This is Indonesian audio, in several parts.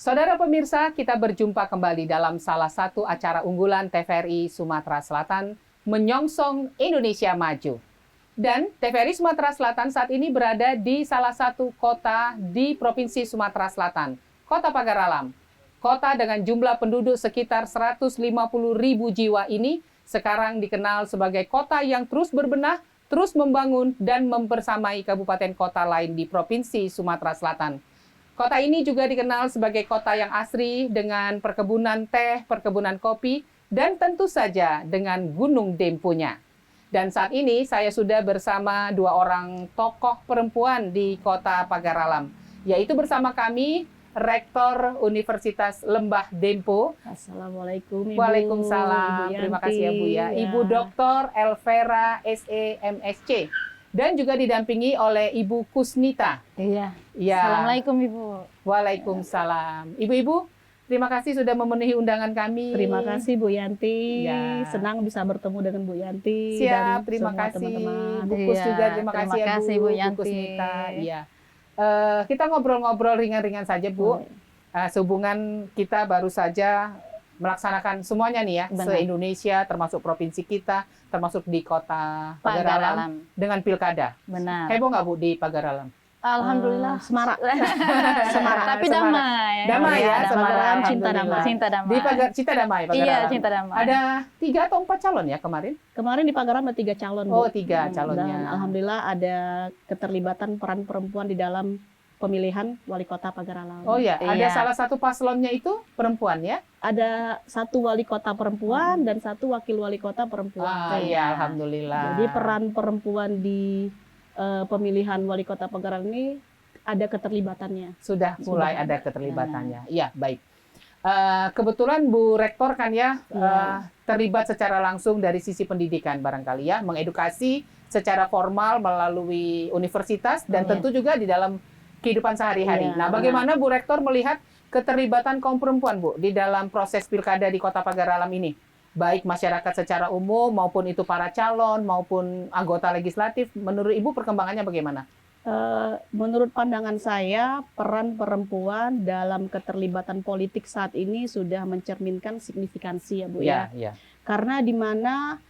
Saudara pemirsa, kita berjumpa kembali dalam salah satu acara unggulan TVRI Sumatera Selatan, Menyongsong Indonesia Maju. Dan TVRI Sumatera Selatan saat ini berada di salah satu kota di Provinsi Sumatera Selatan, Kota Pagar Alam. Kota dengan jumlah penduduk sekitar 150.000 jiwa ini sekarang dikenal sebagai kota yang terus berbenah, terus membangun, dan mempersamai kabupaten kota lain di Provinsi Sumatera Selatan. Kota ini juga dikenal sebagai kota yang asri dengan perkebunan teh, perkebunan kopi, dan tentu saja dengan Gunung Demponya. Dan saat ini saya sudah bersama dua orang tokoh perempuan di Kota Pagar Alam, yaitu bersama kami Rektor Universitas Lembah Dempo. Assalamualaikum Ibu. Waalaikumsalam. Ibu Terima kasih ya Bu ya. Ibu Dr. Elvera SE MSc. Dan juga didampingi oleh Ibu Kusnita. Iya. Ya. Assalamualaikum Ibu. Waalaikumsalam. Ibu-ibu, terima kasih sudah memenuhi undangan kami. Terima kasih Bu Yanti. Ya. Senang bisa bertemu dengan Bu Yanti. Siap, dan terima semua kasih. teman-teman. Bu Kus juga terima kasih ya Bu. Bu Yanti. Bu Kusnita. Iya. Kita ngobrol-ngobrol ringan-ringan saja Bu. Sehubungan kita baru saja melaksanakan semuanya nih ya, se-Indonesia, termasuk provinsi kita, termasuk di Kota Pagar Alam dengan pilkada. Benar. Heboh nggak Bu di Pagar Alam? Alhamdulillah. Semarak. Tapi damai. Damai ya, Semarak, cinta Alhamdulillah. damai. Cinta damai. Di Pagar, Cinta Damai, Pagar Iya, Alam. cinta damai. Ada 3 atau 4 calon ya kemarin? Kemarin di Pagar Alam ada 3 calon Bu. Oh, 3 calonnya. Dan alhamdulillah ada keterlibatan peran perempuan di dalam pemilihan wali kota Pagar Alam. Oh ya, ada Iya. salah satu paslonnya itu perempuan ya? Ada 1 wali kota perempuan dan 1 wakil wali kota perempuan. Iya, alhamdulillah. Jadi peran perempuan di pemilihan wali kota Pagar Alam ini ada keterlibatannya. Sudah mulai ada keterlibatannya. Iya, baik. Kebetulan Bu Rektor kan ya terlibat secara langsung dari sisi pendidikan barangkali ya, mengedukasi secara formal melalui universitas dan tentu juga di dalam kehidupan sehari-hari. Iya, Nah, bagaimana Bu Rektor melihat keterlibatan kaum perempuan Bu di dalam proses pilkada di Kota Pagar Alam ini? Baik masyarakat secara umum maupun itu para calon maupun anggota legislatif, menurut Ibu perkembangannya bagaimana? Menurut pandangan saya, peran perempuan dalam keterlibatan politik saat ini sudah mencerminkan signifikansi ya Bu ya. Iya. Karena di mana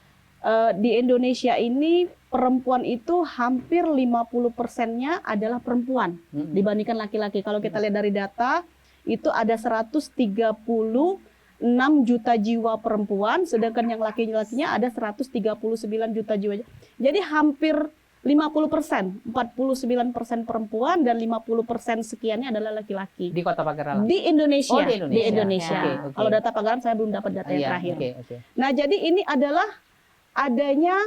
di Indonesia ini perempuan itu hampir 50%-nya adalah perempuan dibandingkan laki-laki. Kalau kita lihat dari data, itu ada 136 juta jiwa perempuan, sedangkan yang laki-lakinya ada 139 juta jiwa. Jadi hampir 50%, 49% perempuan dan 50% sekiannya adalah laki-laki. Di Kota Pagar Alam? Di Indonesia. Oh, di Indonesia. Oke. Oke. Kalau data Pagar Alam saya belum dapat data yang terakhir. Oke. Nah, jadi ini adalah adanya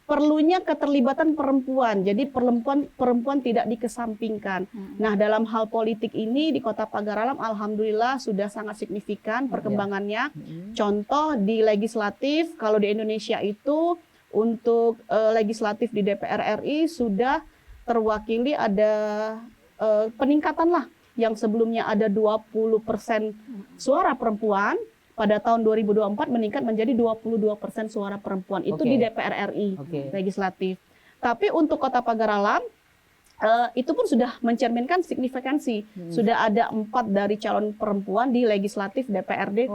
perlunya keterlibatan perempuan. Jadi perempuan tidak dikesampingkan. Nah, dalam hal politik ini di Kota Pagar Alam alhamdulillah sudah sangat signifikan perkembangannya. Contoh di legislatif, kalau di Indonesia itu untuk legislatif di DPR RI sudah terwakili ada peningkatan lah, yang sebelumnya ada 20% suara perempuan, pada tahun 2024 meningkat menjadi 22% suara perempuan. Itu di DPR RI legislatif. Tapi untuk Kota Pagar Alam itu pun sudah mencerminkan signifikansi. Sudah ada 4 dari calon perempuan di legislatif DPRD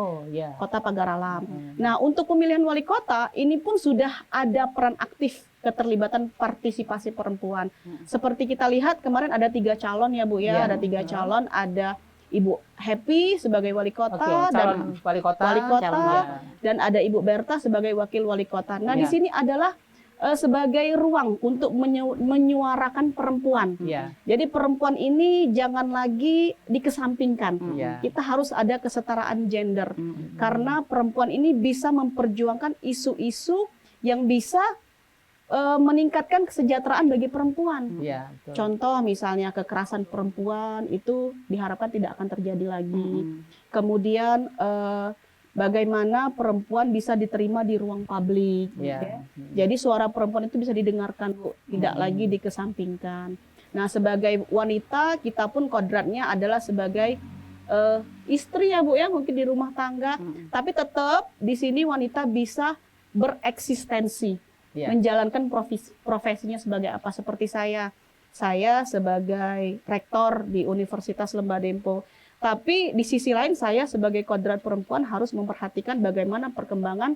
Kota Pagar Alam. Nah, untuk pemilihan wali kota ini pun sudah ada peran aktif keterlibatan partisipasi perempuan. Seperti kita lihat kemarin ada 3 calon ya Bu ya, ada 3 calon, ada Ibu Happy sebagai wali kota dan wali kota dan ada Ibu Berta sebagai wakil wali kota. Nah, di sini adalah sebagai ruang untuk menyuarakan perempuan. Jadi perempuan ini jangan lagi dikesampingkan. Kita harus ada kesetaraan gender. Karena perempuan ini bisa memperjuangkan isu-isu yang bisa meningkatkan kesejahteraan bagi perempuan. Contoh misalnya kekerasan perempuan itu diharapkan tidak akan terjadi lagi. Kemudian bagaimana perempuan bisa diterima di ruang publik. Jadi suara perempuan itu bisa didengarkan, Bu, tidak lagi dikesampingkan. Nah, sebagai wanita kita pun kodratnya adalah sebagai istri ya Bu ya, mungkin di rumah tangga, tapi tetap di sini wanita bisa bereksistensi. Menjalankan profesinya sebagai apa, seperti saya saya sebagai rektor di Universitas Lembah Dempo. Tapi di sisi lain saya sebagai kodrat perempuan harus memperhatikan bagaimana perkembangan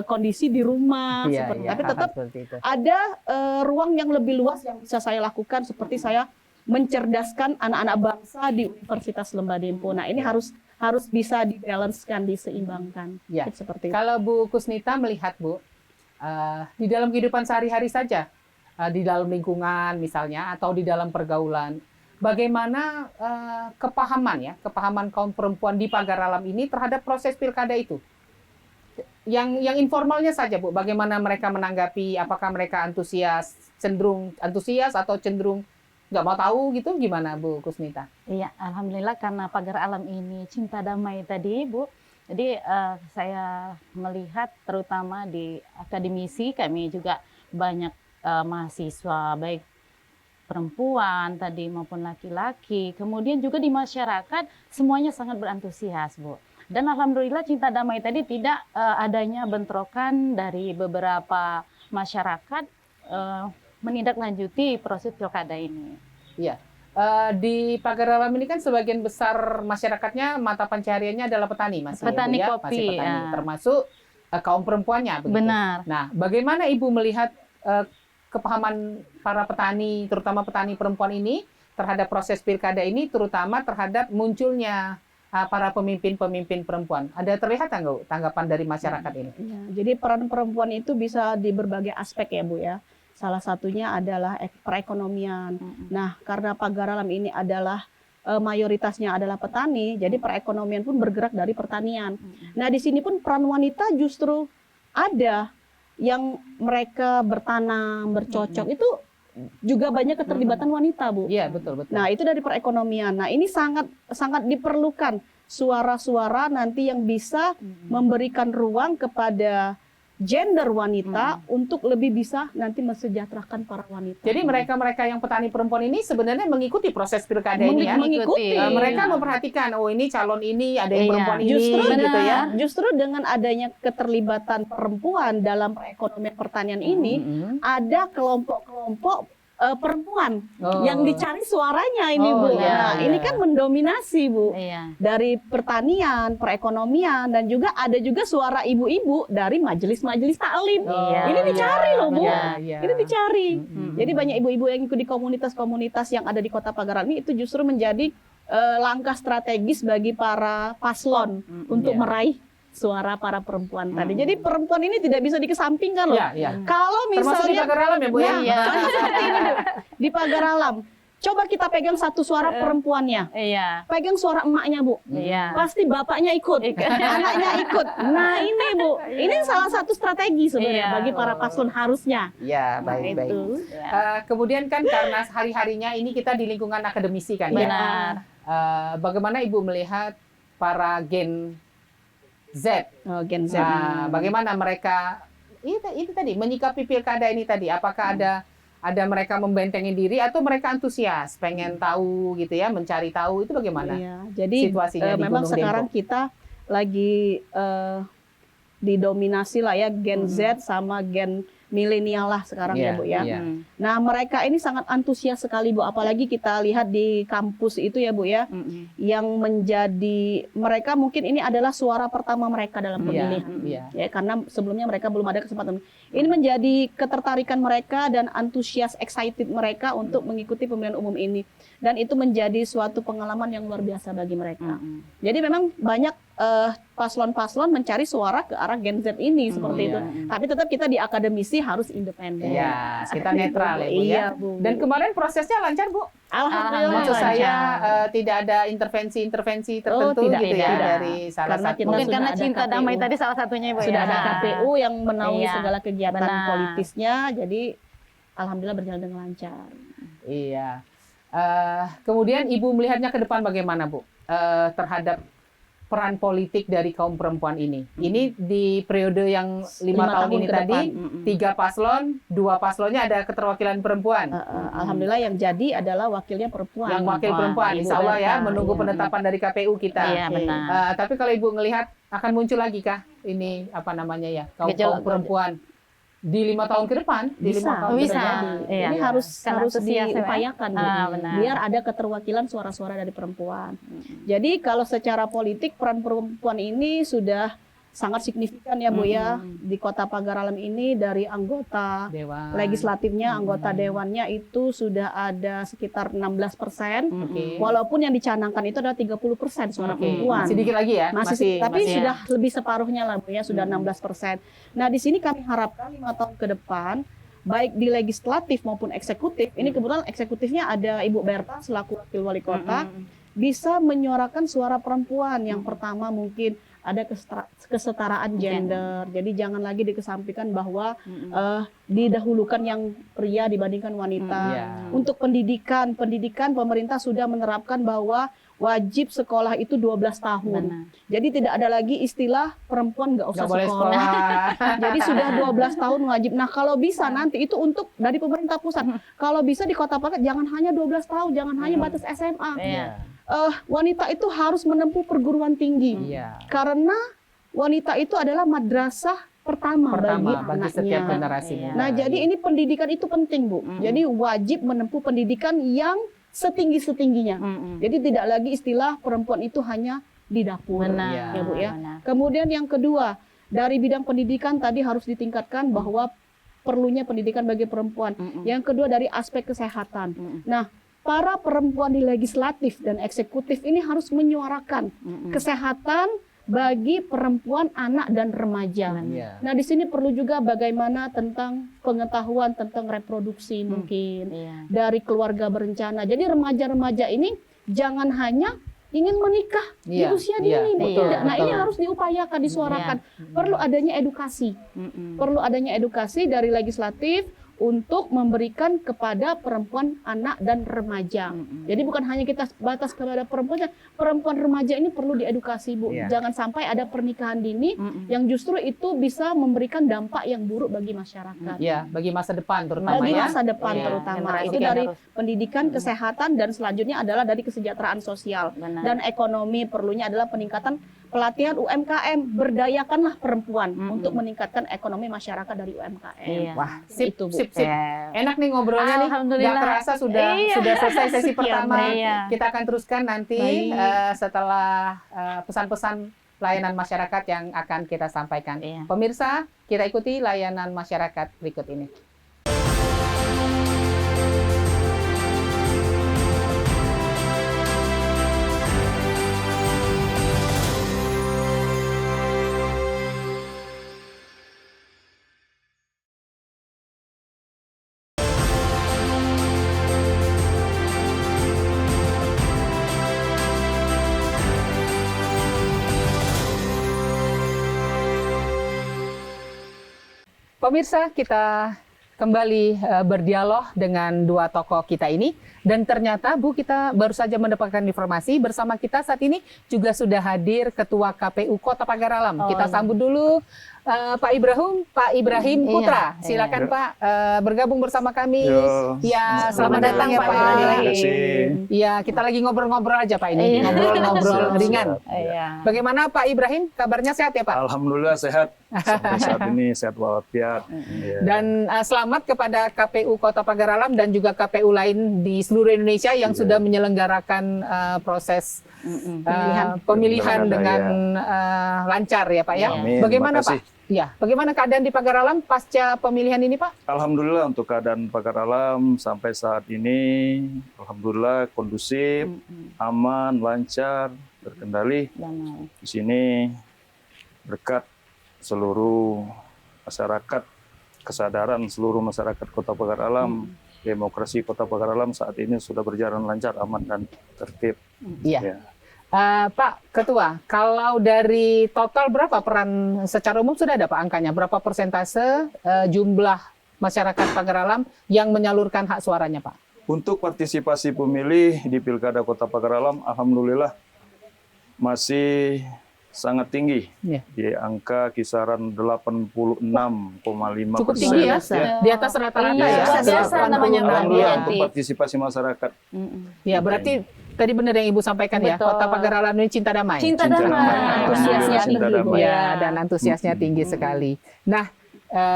kondisi di rumah. Tapi tetap ada ruang yang lebih luas yang bisa saya lakukan, seperti saya mencerdaskan anak-anak bangsa di Universitas Lembah Dempo. Nah, ini harus bisa dibalancekan, diseimbangkan. Ya. Seperti itu. Kalau Bu Kusnita melihat, Bu, di dalam kehidupan sehari-hari saja, di dalam lingkungan misalnya, atau di dalam pergaulan, bagaimana kepahaman kaum perempuan di Pagar Alam ini terhadap proses pilkada itu? Yang informalnya saja, Bu, bagaimana mereka menanggapi? Apakah mereka cenderung antusias atau cenderung nggak mau tahu gitu? Gimana, Bu Kusnita? Iya, alhamdulillah karena Pagar Alam ini cinta damai tadi, Bu. Jadi saya melihat terutama di akademisi, kami juga banyak mahasiswa baik perempuan tadi maupun laki-laki, kemudian juga di masyarakat semuanya sangat berantusias, Bu. Dan alhamdulillah cinta damai tadi tidak adanya bentrokan dari beberapa masyarakat menindaklanjuti proses pilkada ini. Iya. Di Pagar Alam ini kan sebagian besar masyarakatnya mata pencahariannya adalah petani, petani ya, Bu, ya? kopi, masih petani, ya. Termasuk kaum perempuannya. Begitu. Benar. Nah, bagaimana Ibu melihat kepahaman para petani, terutama petani perempuan ini terhadap proses pilkada ini, terutama terhadap munculnya para pemimpin-pemimpin perempuan? Ada terlihat nggak tanggapan dari masyarakat ini? Ya, jadi peran perempuan itu bisa di berbagai aspek ya, Bu ya. Salah satunya adalah perekonomian. Nah, karena Pagar Alam ini adalah mayoritasnya adalah petani, jadi perekonomian pun bergerak dari pertanian. Nah, di sini pun peran wanita justru ada. Yang mereka bertanam, bercocok, itu juga banyak keterlibatan wanita, Bu. Iya, betul. Nah, itu dari perekonomian. Nah, ini sangat diperlukan suara-suara nanti yang bisa memberikan ruang kepada gender wanita untuk lebih bisa nanti mensejahterakan para wanita. Jadi mereka-mereka yang petani perempuan ini sebenarnya mengikuti proses pilkada ini ya? Mengikuti. Mereka memperhatikan, oh ini calon ini, ada yang perempuan ini, justru gitu ya. Justru dengan adanya keterlibatan perempuan dalam perekonomian pertanian ini, ada kelompok-kelompok perempuan yang dicari suaranya ini, Bu. Nah, ini kan mendominasi, Bu. Dari pertanian, perekonomian, dan juga ada juga suara ibu-ibu dari majelis-majelis taklim. Ini dicari loh, Bu. Ini dicari. Jadi banyak ibu-ibu yang ikut di komunitas-komunitas yang ada di Kota Pagar Alam ini, itu justru menjadi langkah strategis bagi para paslon untuk meraih suara para perempuan tadi. Jadi perempuan ini tidak bisa dikesampingkan loh. Kalau misalnya termasuk di Pagar Alam ya, Bu ya? Contoh seperti ini, Bu. Di Pagar Alam. Coba kita pegang satu suara perempuannya. Pegang suara emaknya, Bu. Pasti bapaknya ikut. Anaknya ikut. Nah, ini, Bu. Ini salah satu strategi sebenarnya bagi para paslon harusnya. Ya, baik-baik. Kemudian kan karena hari-harinya ini kita di lingkungan akademisi kan ya. Bagaimana Ibu melihat para Gen Z? Gen Z. Bagaimana mereka itu tadi menyikapi pilkada ini tadi? Apakah ada mereka membentengi diri atau mereka antusias, pengen tahu gitu ya, mencari tahu, itu bagaimana? Jadi situasinya di memang Gunung sekarang Dempo? kita lagi didominasi lah ya Gen Z sama Gen milenial lah sekarang ya, Bu ya. Nah, mereka ini sangat antusias sekali, Bu. Apalagi kita lihat di kampus itu ya, Bu ya. Yang menjadi mereka mungkin ini adalah suara pertama mereka dalam pemilihan. Ya, karena sebelumnya mereka belum ada kesempatan. Ini menjadi ketertarikan mereka dan antusias, excited mereka untuk mengikuti pemilihan umum ini. Dan itu menjadi suatu pengalaman yang luar biasa bagi mereka. Jadi memang banyak paslon-paslon mencari suara ke arah Gen Z ini seperti itu. Tapi tetap kita di akademisi harus independen. Iya, kita netral ya, Bu ya. Bu. Dan kemarin prosesnya lancar, Bu? Alhamdulillah. Maksud saya tidak ada intervensi tertentu tidak, gitu ya tidak. dari salah Karena satu. kita Mungkin sudah karena ada cinta KPU. damai tadi salah satunya, Bu. Sudah ada KPU yang menaungi Iya, segala kegiatan benar. politisnya, jadi alhamdulillah berjalan dengan lancar. Iya. Kemudian Ibu melihatnya ke depan bagaimana, Bu? Terhadap peran politik dari kaum perempuan ini. Ini di periode yang 5 tahun ini ke tadi, depan. 3 paslon, 2 paslonnya ada keterwakilan perempuan. Alhamdulillah yang jadi adalah wakilnya perempuan. Yang wakil perempuan, insya Allah ya, menunggu Iya. penetapan dari KPU kita. Iya, benar. Tapi kalau Ibu ngelihat akan muncul lagi kah ini apa namanya ya kaum Gejolak- perempuan di 5 tahun ke depan, di 5 Bisa, tahun ke bisa. depan. Iya. Ini harus Karena harus antusias, ya, diupayakan Bu. benar. biar ada keterwakilan suara-suara dari perempuan. Jadi kalau secara politik peran perempuan ini sudah sangat signifikan ya Bu ya di Kota Pagar Alam ini, dari anggota Dewan. legislatifnya, anggota dewannya itu sudah ada sekitar 16%. Oke. Walaupun yang dicanangkan itu adalah 30% suara perempuan. Masih dikit lagi ya? Tapi masih sudah lebih separuhnya lah Bu ya, sudah 16%. Nah, di sini kami harapkan 5 tahun ke depan baik di legislatif maupun eksekutif, ini kebetulan eksekutifnya ada Ibu Berta selaku wakil wali kota, bisa menyuarakan suara perempuan. Yang pertama mungkin ada kesetaraan gender. Jadi jangan lagi dikesampingkan bahwa didahulukan yang pria dibandingkan wanita. Iya. Untuk pendidikan pemerintah sudah menerapkan bahwa wajib sekolah itu 12 tahun. Benar. Jadi tidak ada lagi istilah perempuan nggak usah Nggak boleh sekolah. sekolah. Jadi sudah 12 tahun wajib. Nah, kalau bisa nanti itu untuk dari pemerintah pusat. Kalau bisa di Kota Pagar jangan hanya 12 tahun, jangan hanya batas SMA. Iya. Wanita itu harus menempuh perguruan tinggi. Iya. Karena wanita itu adalah madrasah pertama bagi bagi setiap anaknya. generasinya. Iya. Nah, jadi ini pendidikan itu penting, Bu. Jadi wajib menempuh pendidikan yang setinggi-setingginya. Jadi tidak lagi istilah perempuan itu hanya di dapur. Benar. Iya. Ya, Bu ya. Benar. Kemudian yang kedua, dari bidang pendidikan tadi harus ditingkatkan bahwa perlunya pendidikan bagi perempuan. Yang kedua dari aspek kesehatan. Nah, para perempuan di legislatif dan eksekutif ini harus menyuarakan kesehatan bagi perempuan, anak dan remaja. Iya. Nah, di sini perlu juga bagaimana tentang pengetahuan tentang reproduksi mungkin Iya. dari keluarga berencana. Jadi remaja-remaja ini jangan hanya ingin menikah di Iya, usia iya, dini. Bu. betul, Tidak. Nah, betul. ini harus diupayakan, disuarakan. Perlu adanya edukasi. Perlu adanya edukasi dari legislatif untuk memberikan kepada perempuan, anak, dan remaja. Jadi bukan hanya kita batas kepada perempuan remaja ini perlu diedukasi, Bu. Iya. Jangan sampai ada pernikahan dini yang justru itu bisa memberikan dampak yang buruk bagi masyarakat. Iya, bagi masa depan terutama Bagi ya. masa depan Iya, terutama. generasi Itu yang dari harus- pendidikan, kesehatan, dan selanjutnya adalah dari kesejahteraan sosial. Benar. Dan ekonomi perlunya adalah peningkatan pelatihan UMKM. Berdayakanlah perempuan untuk meningkatkan ekonomi masyarakat dari UMKM. Iya. Wah, sip, Itu, Bu. sip, sip. Iya. Enak nih ngobrolnya nih. Alhamdulillah. Nggak terasa sudah Iya. selesai sesi Sekian, pertama. iya. Kita akan teruskan nanti Baik. setelah pesan-pesan layanan masyarakat yang akan kita sampaikan. Iya. Pemirsa, kita ikuti layanan masyarakat berikut ini. Pemirsa, kita kembali berdialog dengan dua tokoh kita ini. Dan ternyata, Bu, kita baru saja mendapatkan informasi bersama kita saat ini juga sudah hadir Ketua KPU Kota Pagar Alam. Kita sambut dulu Pak Ibrahim Putra. Iya. Silakan Pak bergabung bersama kami. Yo. Ya, selamat datang ya Pak. Terima kasih. Ya, kita lagi ngobrol-ngobrol aja Pak ini. Iya. Ngobrol-ngobrol Siap, ringan. siap. Iya. Bagaimana Pak Ibrahim? Kabarnya sehat ya Pak? Alhamdulillah sehat. Sampai saat ini sehat walafiat. Ya. Dan selamat kepada KPU Kota Pagar Alam dan juga KPU lain di seluruh Indonesia yang sudah menyelenggarakan proses pemilihan Dengan dengan lancar ya Pak ya. Amin. Bagaimana Terima Pak? Ya, bagaimana keadaan di Pagar Alam pasca pemilihan ini Pak? Alhamdulillah untuk keadaan Pagar Alam sampai saat ini alhamdulillah kondusif, aman, lancar, terkendali. Damai. Di sini berkat seluruh masyarakat, kesadaran seluruh masyarakat Kota Pagar Alam, demokrasi Kota Pagar Alam saat ini sudah berjalan lancar, aman dan tertib. Iya. Ya. Pak Ketua, kalau dari total berapa peran secara umum sudah ada Pak angkanya? Berapa persentase jumlah masyarakat Pagar Alam yang menyalurkan hak suaranya Pak? Untuk partisipasi pemilih di Pilkada Kota Pagar Alam, alhamdulillah masih sangat tinggi. Iya. Di angka kisaran 86,5%. Cukup tinggi ya, di atas rata-rata Iya, ya. biasa namanya, Pak. Alhamdulillah Iya, untuk Tif. partisipasi masyarakat. Ya, berarti tadi benar yang Ibu sampaikan ya, Betul. Kota Pagar Alam ini cinta damai. Cinta Cinta damai. damai. Antusiasnya Cinta tinggi, Bu. damai. Ya, dan antusiasnya tinggi sekali. Nah,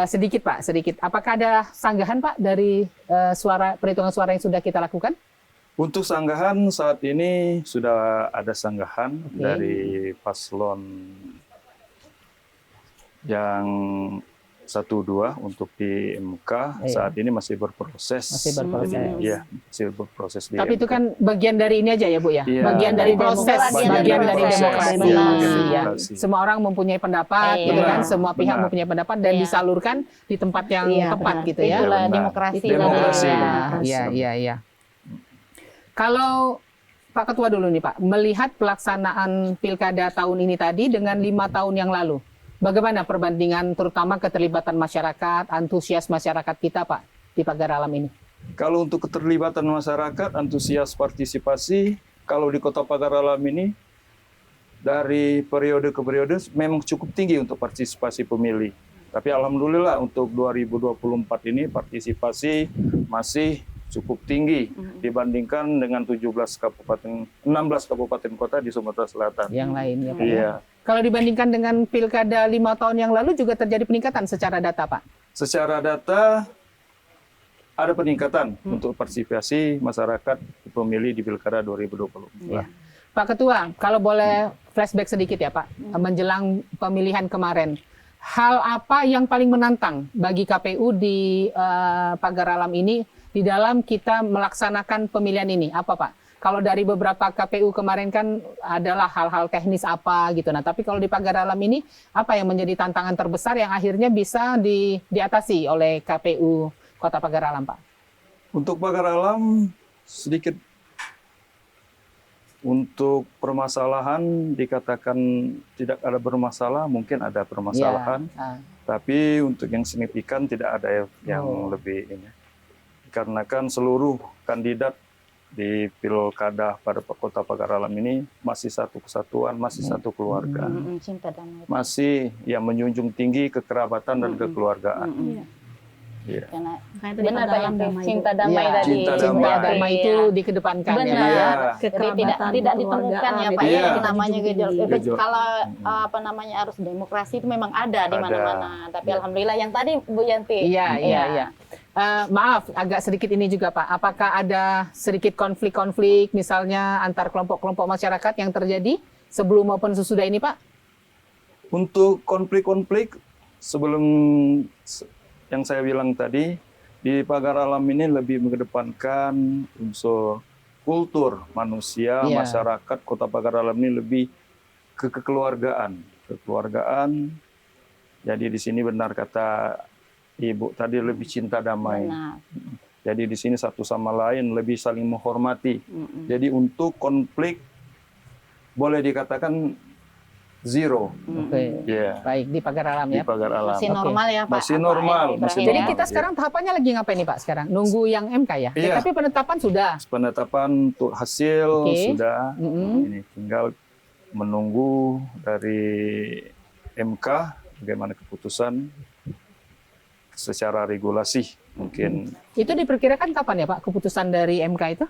Sedikit Pak, sedikit. Apakah ada sanggahan Pak dari perhitungan suara yang sudah kita lakukan? Untuk sanggahan saat ini sudah ada sanggahan dari paslon yang 1-2 untuk di MK. Saat ini masih berproses. Masih berproses. Iya, masih berproses di Tapi MK. itu kan bagian dari ini aja ya Bu ya? Iya. Bagian dari proses, bagian dari proses. demokrasi. Bagian dari Ya. demokrasi. Semua orang mempunyai pendapat, gitu kan? Benar, Semua pihak benar. mempunyai pendapat dan Iya. disalurkan di tempat yang tepat gitu ya? Itulah Benar. demokrasi. Demokrasi. Iya, iya, iya. Kalau Pak Ketua dulu nih Pak, melihat pelaksanaan pilkada tahun ini tadi dengan 5 tahun yang lalu, bagaimana perbandingan terutama keterlibatan masyarakat, antusias masyarakat kita Pak di Pagar Alam ini? Kalau untuk keterlibatan masyarakat, antusias partisipasi, kalau di Kota Pagar Alam ini dari periode ke periode memang cukup tinggi untuk partisipasi pemilih. Tapi alhamdulillah untuk 2024 ini partisipasi masih cukup tinggi dibandingkan dengan 16 kabupaten kota di Sumatera Selatan. Yang lain ya Pak? Iya. Kalau dibandingkan dengan pilkada 5 tahun yang lalu juga terjadi peningkatan secara data Pak? Secara data ada peningkatan untuk partisipasi masyarakat pemilih di Pilkada 2024. Iya. Pak Ketua, kalau boleh flashback sedikit ya Pak, menjelang pemilihan kemarin, hal apa yang paling menantang bagi KPU di Pagar Alam ini di dalam kita melaksanakan pemilihan ini? Apa Pak? Kalau dari beberapa KPU kemarin kan adalah hal-hal teknis apa gitu. Nah, tapi kalau di Pagar Alam ini apa yang menjadi tantangan terbesar yang akhirnya bisa diatasi oleh KPU Kota Pagar Alam, Pak? Untuk Pagar Alam sedikit untuk permasalahan dikatakan tidak ada bermasalah, mungkin ada permasalahan. Ya. Tapi untuk yang signifikan tidak ada yang lebih ini. Karena kan seluruh kandidat di pilkada pada Kota Pagar Alam ini masih satu kesatuan, masih satu keluarga. Cinta damai. Masih yang menjunjung tinggi kekerabatan dan kekeluargaan. Iya. Karena Makanya tadi benar Pagar Pak Alam yang damai cinta itu. damai Iya, tadi. cinta Cinta damai. damai itu dikedepankan ya, Benar. Pak ya. Iya. Jadi tidak ditemukan ya Pak Iya. ya yang namanya gejolak. Gejolak. Kalau apa namanya arus demokrasi itu memang ada di Ada. mana-mana. Tapi Iya. alhamdulillah yang tadi Bu Yanti. Iya, iya, iya. Maaf, agak sedikit ini juga Pak. Apakah ada sedikit konflik-konflik misalnya antar kelompok-kelompok masyarakat yang terjadi sebelum maupun sesudah ini Pak? Untuk konflik-konflik sebelum yang saya bilang tadi, di Pagar Alam ini lebih mengedepankan unsur kultur manusia, Iya. masyarakat Kota Pagar Alam ini lebih ke kekeluargaan. Kekeluargaan, jadi di sini benar kata Ibu tadi lebih cinta damai. Benar. Jadi di sini satu sama lain lebih saling menghormati. Jadi untuk konflik boleh dikatakan zero. Oke. Ya, Baik, di Pagar Alam di ya. Pagar Alam. Masih normal ya Pak. Masih Apa, normal, Ibrahim masih ya? Jadi normal. kita sekarang tahapannya lagi ngapain nih Pak sekarang? Nunggu yang MK ya? Iya. Tapi penetapan sudah. Penetapan untuk hasil Oke. sudah. Mm-mm. Ini tinggal menunggu dari MK bagaimana keputusan secara regulasi mungkin. Itu diperkirakan kapan ya Pak keputusan dari MK itu?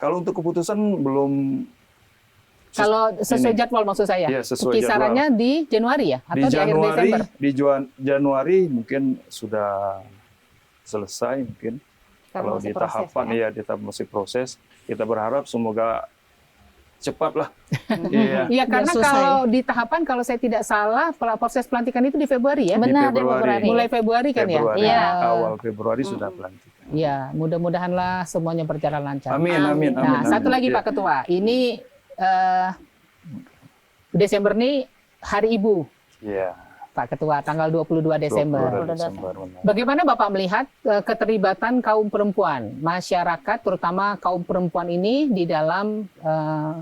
Kalau untuk keputusan belum Kalau sesuai ini. jadwal maksud saya. Iya, sesuai Kisarannya di Januari ya? di Atau di akhir Desember? Januari mungkin sudah selesai mungkin. Karena Kalau masih di proses, tahapan ya. ya kita masih proses. Kita berharap semoga cepat lah. Iya. Iya, karena selesai. kalau di tahapan kalau saya tidak salah proses pelantikan itu di Februari ya? Benar di Februari. Februari. Mulai Februari kan Februari, Iya. awal Februari sudah pelantikan. ya? Ya, mudah-mudahanlah semuanya berjalan lancar. Amin, amin, amin. Nah, satu lagi Iya. Pak Ketua, ini Desember nih Hari Ibu, Iya. Pak Ketua, tanggal 22 Desember. 22 Desember. benar. Bagaimana Bapak melihat keterlibatan kaum perempuan, masyarakat terutama kaum perempuan ini di dalam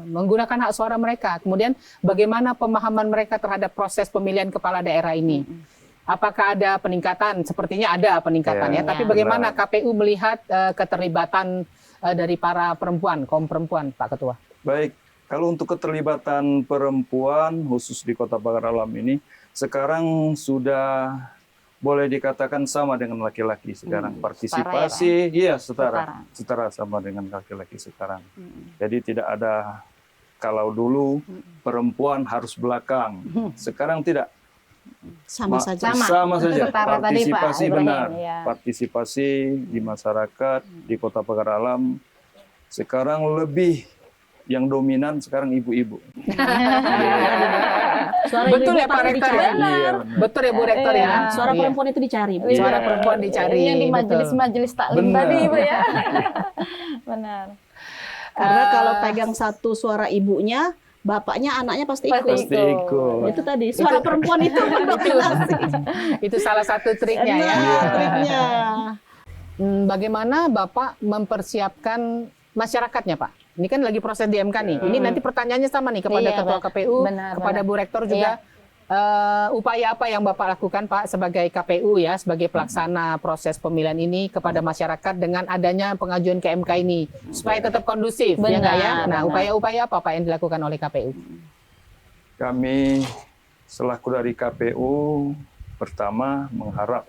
menggunakan hak suara mereka? Kemudian bagaimana pemahaman mereka terhadap proses pemilihan kepala daerah ini? Apakah ada peningkatan? Sepertinya ada peningkatan ya. Ya, Tapi bagaimana KPU melihat keterlibatan dari para perempuan, kaum perempuan, Pak Ketua? Baik, kalau untuk keterlibatan perempuan khusus di Kota Pagar Alam ini sekarang sudah boleh dikatakan sama dengan laki-laki sekarang. Partisipasi, iya setara sama dengan laki-laki sekarang. Jadi tidak ada kalau dulu perempuan harus belakang, sekarang tidak. Sama saja. Sama. saja. Setara tadi, Pak Partisipasi Ibrahim, benar. ya. Partisipasi di masyarakat di Kota Pagar Alam sekarang lebih yang dominan sekarang ibu-ibu. Suara Betul ibu ya Pak pasti Rektor dicari. ya? Iya, Betul ya Bu Rektor ya? Suara Iya. perempuan itu dicari. Bu. Suara Iya. perempuan dicari. Yang di betul. majelis-majelis taklim Benar. tadi, Ibu ya. Benar. Karena kalau pegang satu suara ibunya, bapaknya, anaknya pasti ikut. Pasti Pasti ikut. Itu tadi suara perempuan itu mendominasi. Itu salah satu triknya ya. Nah, triknya. Bagaimana Bapak mempersiapkan masyarakatnya, Pak? Ini kan lagi proses di MK nih. Ini nanti pertanyaannya sama nih kepada Iya, Ketua KPU, benar, kepada benar. Bu Rektor juga. Upaya apa yang Bapak lakukan, Pak, sebagai KPU ya, sebagai pelaksana proses pemilihan ini kepada masyarakat dengan adanya pengajuan ke MK ini supaya tetap kondusif, ya nggak ya? Benar, Nah, benar. upaya-upaya apa Pak yang dilakukan oleh KPU? Kami selaku dari KPU pertama mengharap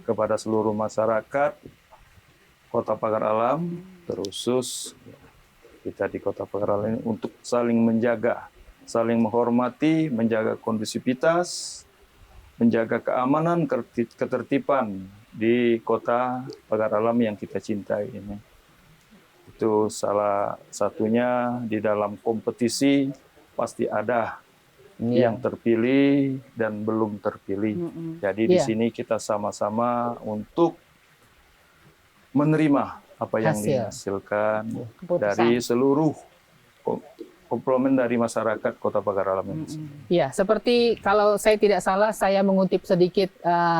kepada seluruh masyarakat Kota Pagar Alam, terkhusus kita di Kota Pagar Alam ini untuk saling menjaga, saling menghormati, menjaga kondusivitas, menjaga keamanan, ketertiban di Kota Pagar Alam yang kita cintai ini. Itu salah satunya di dalam kompetisi pasti ada yang terpilih dan belum terpilih. Jadi di Iya. sini kita sama-sama untuk menerima apa yang Hasil. dihasilkan Keputusan. dari seluruh komplement dari masyarakat Kota Pagar Alam ini. Ya, seperti kalau saya tidak salah, saya mengutip sedikit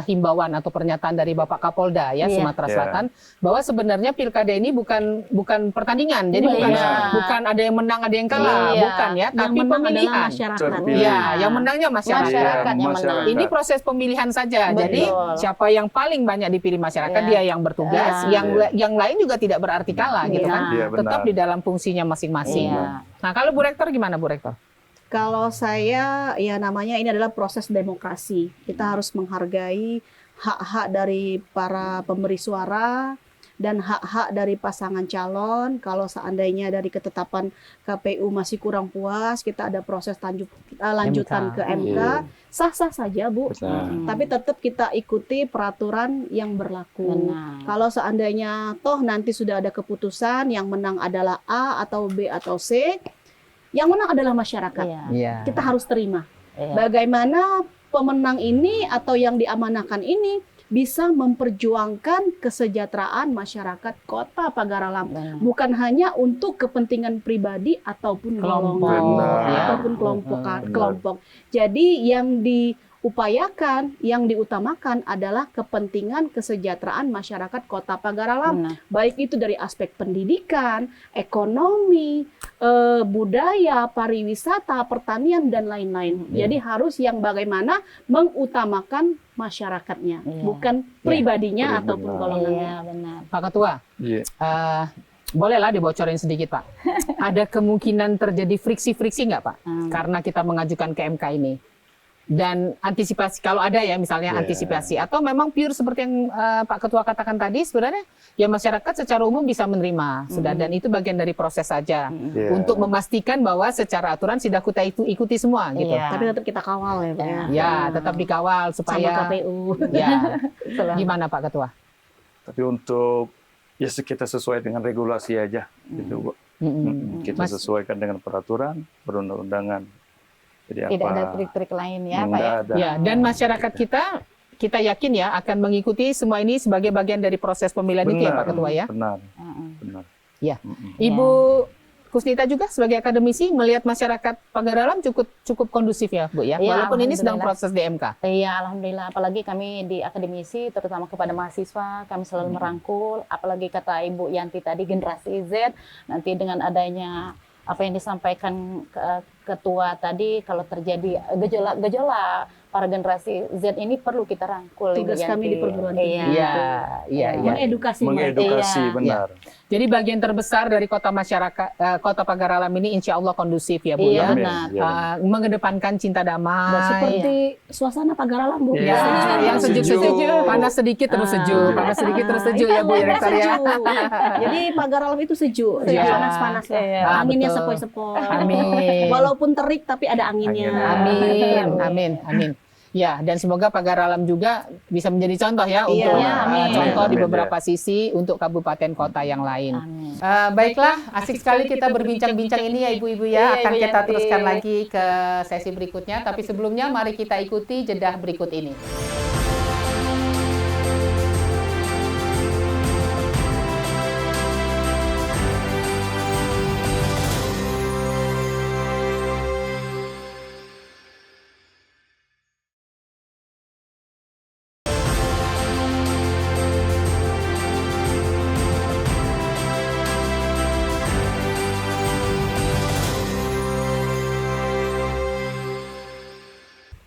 himbauan atau pernyataan dari Bapak Kapolda ya Iya. Sumatera Iya. Selatan, bahwa sebenarnya pilkada ini bukan pertandingan, jadi Iya. bukan ada yang menang ada yang kalah, Iya. bukan ya, Yang tapi menang adalah pemilihan. masyarakat. Terpilih. Ya, yang menangnya masyarakat. Masyarakat yang menang. Ini proses pemilihan saja. Betul. Jadi siapa yang paling banyak dipilih masyarakat Iya. dia yang bertugas, Iya. yang lain juga tidak berarti kalah gitu Iya. kan. Iya, benar. Tetap di dalam fungsinya masing-masing. Iya. Nah, kalau Bu Rektor gimana Bu Rektor? Kalau saya, ya namanya ini adalah proses demokrasi. Kita harus menghargai hak-hak dari para pemberi suara dan hak-hak dari pasangan calon. Kalau seandainya dari ketetapan KPU masih kurang puas, kita ada proses lanjutan MK. ke MK. Iya. Sah-sah saja, Bu. Benar. Tapi tetap kita ikuti peraturan yang berlaku. Benar. Kalau seandainya toh nanti sudah ada keputusan yang menang adalah A atau B atau C, yang menang adalah masyarakat. Iya. Iya. Kita harus terima. Iya. Bagaimana pemenang ini atau yang diamanahkan ini bisa memperjuangkan kesejahteraan masyarakat Kota Pagar Alam. Benar. Bukan hanya untuk kepentingan pribadi ataupun Kelompok. golongan Benar. ataupun kelompok. Benar. kelompok. Jadi yang diupayakan, yang diutamakan adalah kepentingan kesejahteraan masyarakat Kota Pagar Alam. Benar. Baik itu dari aspek pendidikan, ekonomi, budaya, pariwisata, pertanian dan lain-lain. Jadi harus yang bagaimana mengutamakan masyarakatnya, Iya. bukan pribadinya Benar. ataupun golongannya. Iya, benar. Pak Ketua, Iya. bolehlah dibocorin sedikit Pak. Ada kemungkinan terjadi friksi-friksi nggak Pak? Hmm. Karena kita mengajukan ke MK ini. Dan antisipasi, kalau ada ya misalnya Ya. antisipasi. Atau memang pure seperti yang Pak Ketua katakan tadi, sebenarnya ya masyarakat secara umum bisa menerima. Sudah, dan itu bagian dari proses saja. Iya. Untuk memastikan bahwa secara aturan sudah kita ikuti semua gitu. Iya. Tapi tetap kita kawal ya, Pak. Ya. Ya, tetap dikawal Sama supaya KPU. ya. Gimana Pak Ketua? Tapi untuk ya kita sesuai dengan regulasi aja gitu, Bu. Kita Mas- sesuaikan dengan peraturan perundang-undangan. Jadi Tidak ada trik-trik lain ya, Pak ya. Nggak ada. Ya, dan masyarakat kita yakin ya akan mengikuti semua ini sebagai bagian dari proses pemilihan itu ya Pak Ketua ya. Benar, Heeh. benar. Ya. Mm-mm. Ibu Kusnita juga sebagai akademisi melihat masyarakat Pagar Alam cukup kondusif ya Bu ya. Iya, Walaupun ini sedang alhamdulillah. proses di MK. Iya, alhamdulillah. Apalagi kami di akademisi, terutama kepada mahasiswa, kami selalu merangkul. Apalagi kata Ibu Yanti tadi, generasi Z, nanti dengan adanya apa yang disampaikan ketua tadi, kalau terjadi gejolak para generasi Z ini perlu kita rangkul. Ibu Tugas kami Yanti. di perguruan tinggi. Iya. Iya. Mengedukasi mereka. Mengedukasi, Iya. benar. Jadi bagian terbesar dari kota Pagar Alam ini insya Allah kondusif ya Bu Iya, ya. benar. Iya, Mengedepankan cinta damai. Seperti suasana Pagar Alam, Bu. Iya. Ya, yang sejuk-sejuk, panas sedikit terus sejuk, Ah. panas sedikit terus sejuk Itu ya Bu ya memang Rektor ya. sejuk. Jadi Pagar Alam itu sejuk, Iya. panas-panas lah. Iya. Anginnya Betul. sepoi-sepoi. Amin. Walaupun terik tapi ada anginnya. Anginnya. Amin. Ya, dan semoga Pagar Alam juga bisa menjadi contoh ya Iya, untuk amin. contoh di Amin, beberapa sisi untuk kabupaten kota yang lain. Amin. Baiklah, asik sekali kita berbincang-bincang ini ya Ibu-ibu ya. Iya, Akan Ibu kita Yanti. teruskan lagi ke sesi berikutnya. Tapi sebelumnya mari kita ikuti jeda berikut ini.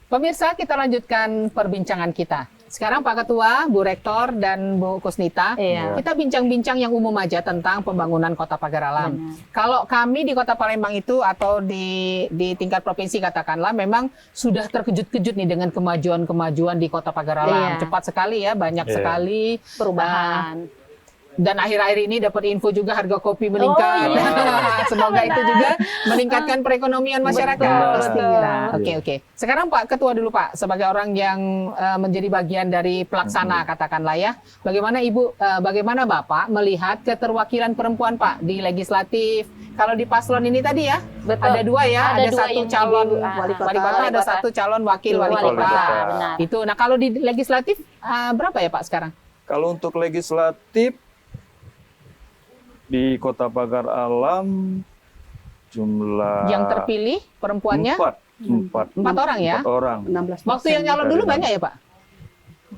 Pemirsa, kita lanjutkan perbincangan kita. Sekarang Pak Ketua, Bu Rektor, dan Bu Kusnita, Iya. kita bincang-bincang yang umum aja tentang pembangunan Kota Pagar Alam. Benar. Kalau kami di Kota Palembang itu atau di tingkat provinsi katakanlah memang sudah terkejut-kejut nih dengan kemajuan-kemajuan di Kota Pagar Alam. Iya. Cepat sekali ya, banyak Iya. sekali. Perubahan. Dan akhir-akhir ini dapat info juga harga kopi meningkat. Oh, iya. Semoga itu juga meningkatkan perekonomian masyarakat. Betul, pastinya. betul. Oke. Sekarang Pak Ketua dulu Pak, sebagai orang yang menjadi bagian dari pelaksana katakanlah ya. Bagaimana Ibu, bagaimana Bapak melihat keterwakilan perempuan Pak di legislatif? Kalau di paslon ini tadi ya, Betul. ada dua ya, ada Ada dua satu yang calon wali kota, wali kota, ada satu calon wakil wali Wali kota. kota, benar. Itu. Nah kalau di legislatif berapa ya Pak sekarang? Kalau untuk legislatif di Kota Pagar Alam jumlah Yang terpilih perempuannya? empat Orang ya? 4 orang. 16%. Waktu yang nyalon dulu banyak ya Pak?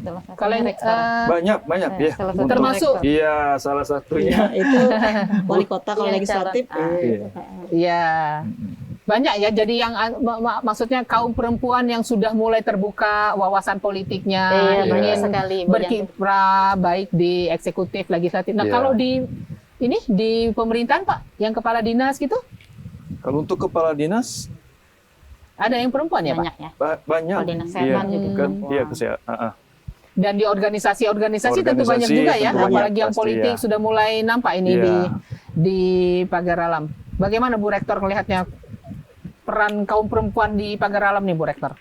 Salah satunya Kalau yang rektor. Banyak ya. Salah satu Untuk- termasuk rektor. Iya, salah satunya. Ya, itu wali kota kalau Iya, legislatif. calon. Iya. ya banyak ya. Jadi yang maksudnya kaum perempuan yang sudah mulai terbuka wawasan politiknya, Iya, banyak ingin sekali, Bu Yanti. berkiprah baik di eksekutif, legislatif. Nah Iya. kalau di pemerintahan Pak, yang kepala dinas gitu, Kalau untuk kepala dinas ada yang perempuan ya Pak? Banyak ya. banyak. Kalau dinas Iya, kesehatan juga kan, perempuan. iya kesehatan. Dan di organisasi tentu banyak Organisasi juga ya, tentu banyak, apalagi yang pasti, politik ya. sudah mulai nampak ini Iya. di Pagar Alam. Bagaimana Bu Rektor melihatnya peran kaum perempuan di Pagar Alam nih Bu Rektor?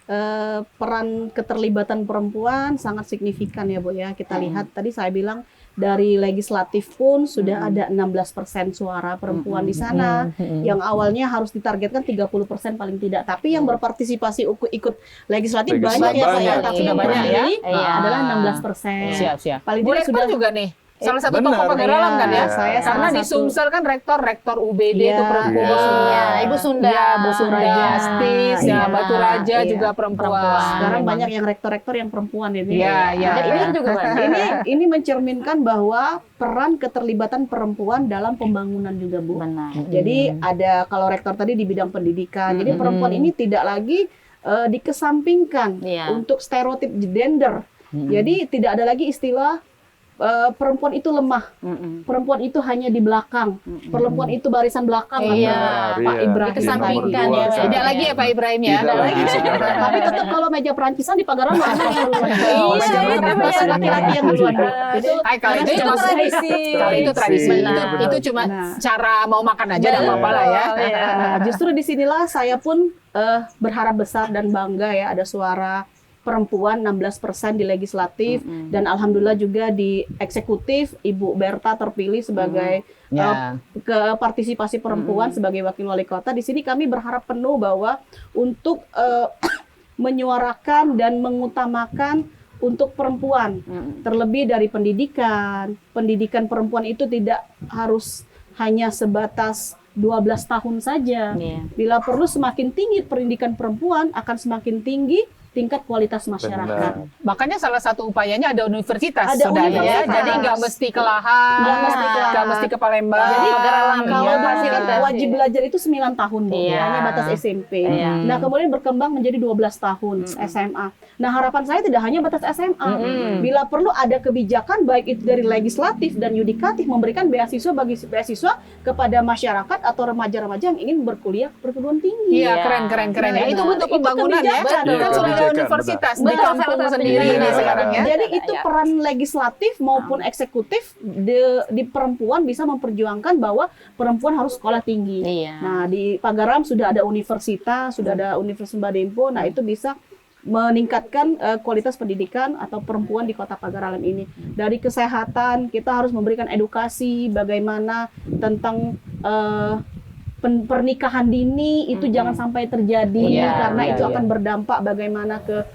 Peran keterlibatan perempuan sangat signifikan ya Bu ya. Kita lihat tadi saya bilang dari legislatif pun sudah ada 16% suara perempuan di sana. Yang awalnya harus ditargetkan 30% paling tidak. Tapi yang berpartisipasi ikut legislatif banyak ya Pak ya. banyak. Tapi Sudah yang banyak ya. terpilih Iya. adalah 16%. Siap. Paling Bu tidak Rektor sudah juga nih. Salah satu Benar. tokoh Pagar Alam kan ya? Iya, saya Karena salah di satu. Sumsel kan rektor UBD itu Iya. perempuan. Iya, Ibu Sunda. Ya, Bu Sunda, Raja. Astis, ya, Iya. Batu Raja Iya. juga perempuan. Sekarang Memang. banyak yang rektor-rektor yang perempuan ini. Iya, iya. Ada ini juga Pak. Ini mencerminkan bahwa peran keterlibatan perempuan dalam pembangunan juga Bu. Benar. Jadi ada kalau rektor tadi di bidang pendidikan. Jadi perempuan ini tidak lagi dikesampingkan Iya. untuk stereotip gender. Jadi tidak ada lagi istilah perempuan itu lemah, perempuan itu hanya di belakang, perempuan itu barisan belakang. Iya. kata Pak Iya. Ibrahim. Dikesampingkan Nomor ya, dua, Pak. Tidak lagi ya Pak Ibrahim ya? Tidak Ada lagi lagi. sekarang. Tapi tetap kalau meja Perancisan di Pagar Alam mana yang duluan? Iya, Meja iya, Perancisan iya. laki-laki yang duluan. Itu Hai, kalau itu karena maksudnya tradisi. Kalau itu tradisi. Benar. Itu cuma Benar. cara mau makan aja enggak apa-apa lah ya. Nah, justru disinilah saya pun berharap besar dan bangga ya ada suara perempuan 16% di legislatif dan alhamdulillah juga di eksekutif Ibu Berta terpilih sebagai Ya. ke partisipasi perempuan sebagai wakil wali kota. Di sini kami berharap penuh bahwa untuk menyuarakan dan mengutamakan untuk perempuan, terlebih dari pendidikan. Pendidikan perempuan itu tidak harus hanya sebatas 12 tahun saja. Iya. Bila perlu semakin tinggi pendidikan perempuan akan semakin tinggi tingkat kualitas masyarakat. Benar. Makanya salah satu upayanya ada universitas Ada sudah ya. universitas. Jadi nggak mesti ke Lahan, Nggak mesti ke Lahan. nggak mesti ke Palembang. Jadi Pagar Alam, kalau iya. dulu kan wajib belajar itu 9 tahun, Bu. Iya. Hanya batas SMP. Iya. Nah, kemudian berkembang menjadi 12 tahun SMA. Nah, harapan saya tidak hanya batas SMA. Bila perlu ada kebijakan baik itu dari legislatif dan yudikatif memberikan beasiswa kepada masyarakat atau remaja-remaja yang ingin berkuliah perguruan tinggi. Iya, Iya. keren. Nah, Ya, itu itu- bentuk itu pembangunan ya. kebijakan. Kan Iya, sudah ada kebijakan, universitas di betul. kampung Betul, sendiri betul. ini Iya. sekarang ya. Jadi itu Iya. peran legislatif maupun eksekutif di perempuan bisa memperjuangkan bahwa perempuan harus sekolah tinggi. Iya. Nah, di Pagaram sudah ada universitas, sudah ada Universitas Mbak Dempo. Nah, itu bisa meningkatkan kualitas pendidikan atau perempuan di Kota Pagar Alam ini. Dari kesehatan kita harus memberikan edukasi bagaimana tentang pernikahan dini itu jangan sampai terjadi karena itu akan berdampak bagaimana ke